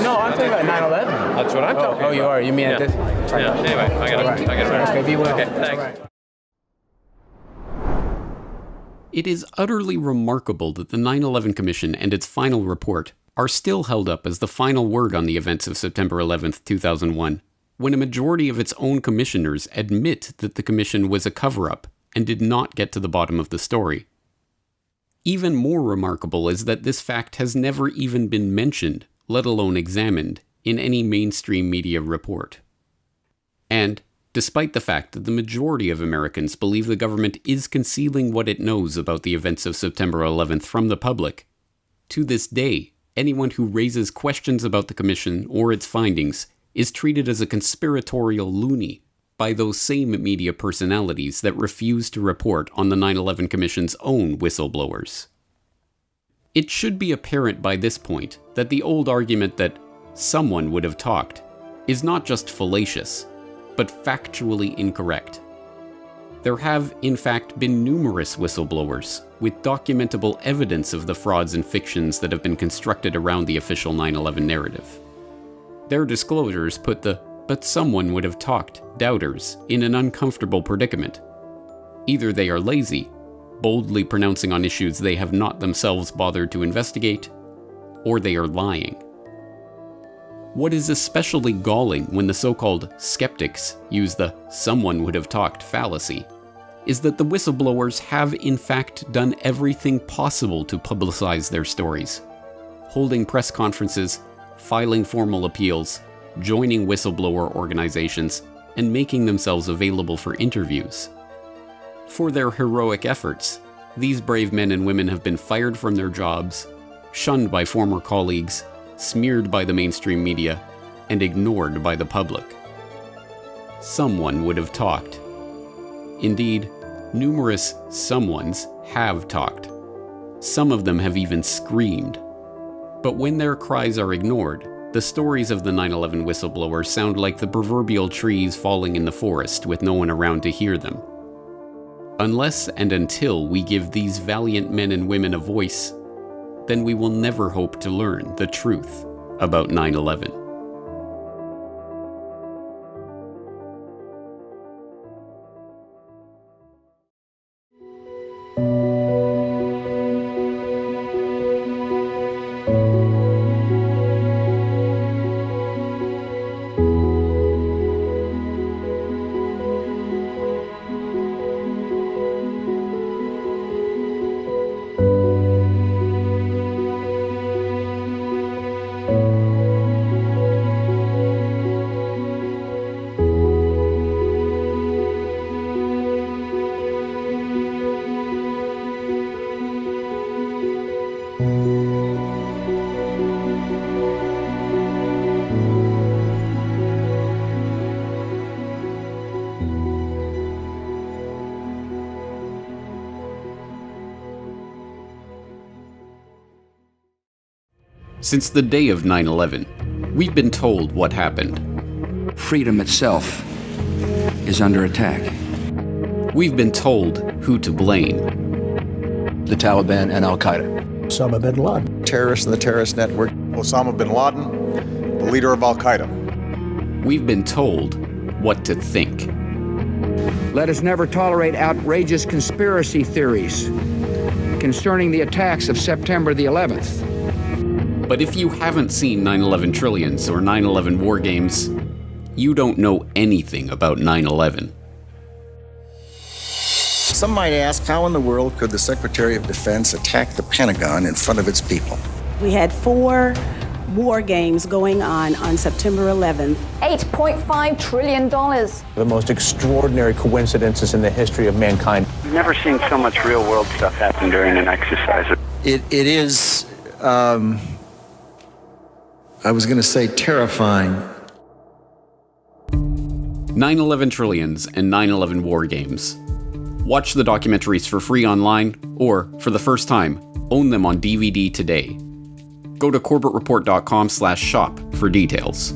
No, I'm talking about 9/11. That's what I'm talking about. Oh, you are. You mean this? Yeah. Anyway, I got it. Okay, be well. Okay, thanks. It is utterly remarkable that the 9/11 Commission and its final report are still held up as the final word on the events of September 11th, 2001, when a majority of its own commissioners admit that the commission was a cover-up and did not get to the bottom of the story. Even more remarkable is that this fact has never even been mentioned, let alone examined, in any mainstream media report. And, despite the fact that the majority of Americans believe the government is concealing what it knows about the events of September 11th from the public, to this day, anyone who raises questions about the commission or its findings is treated as a conspiratorial loony by those same media personalities that refuse to report on the 9/11 Commission's own whistleblowers. It should be apparent by this point that the old argument that someone would have talked is not just fallacious, but factually incorrect. There have, in fact, been numerous whistleblowers, with documentable evidence of the frauds and fictions that have been constructed around the official 9/11 narrative. Their disclosures put the "but someone would have talked" doubters in an uncomfortable predicament. Either they are lazy, boldly pronouncing on issues they have not themselves bothered to investigate, or they are lying. What is especially galling when the so-called skeptics use the "someone would have talked" fallacy is that the whistleblowers have in fact done everything possible to publicize their stories, holding press conferences, filing formal appeals, joining whistleblower organizations, and making themselves available for interviews. For their heroic efforts, these brave men and women have been fired from their jobs, shunned by former colleagues, smeared by the mainstream media, and ignored by the public. Someone would have talked. Indeed, numerous someones have talked. Some of them have even screamed. But when their cries are ignored, the stories of the 9/11 whistleblowers sound like the proverbial trees falling in the forest with no one around to hear them. Unless and until we give these valiant men and women a voice, then we will never hope to learn the truth about 9/11. Since the day of 9/11, we've been told what happened. Freedom itself is under attack. We've been told who to blame. The Taliban and Al-Qaeda. Osama bin Laden. Terrorists in the terrorist network. Osama bin Laden, the leader of Al-Qaeda. We've been told what to think. Let us never tolerate outrageous conspiracy theories concerning the attacks of September the 11th. But if you haven't seen 9/11 Trillions or 9/11 War Games, you don't know anything about 9/11. Some might ask, how in the world could the Secretary of Defense attack the Pentagon in front of its people? We had 4 war games going on September 11th. $8.5 trillion. The most extraordinary coincidences in the history of mankind. I've never seen so much real-world stuff happen during an exercise. It is, I was going to say terrifying. 9/11 Trillions and 9/11 War Games. Watch the documentaries for free online, or, for the first time, own them on DVD today. Go to corbettreport.com/shop for details.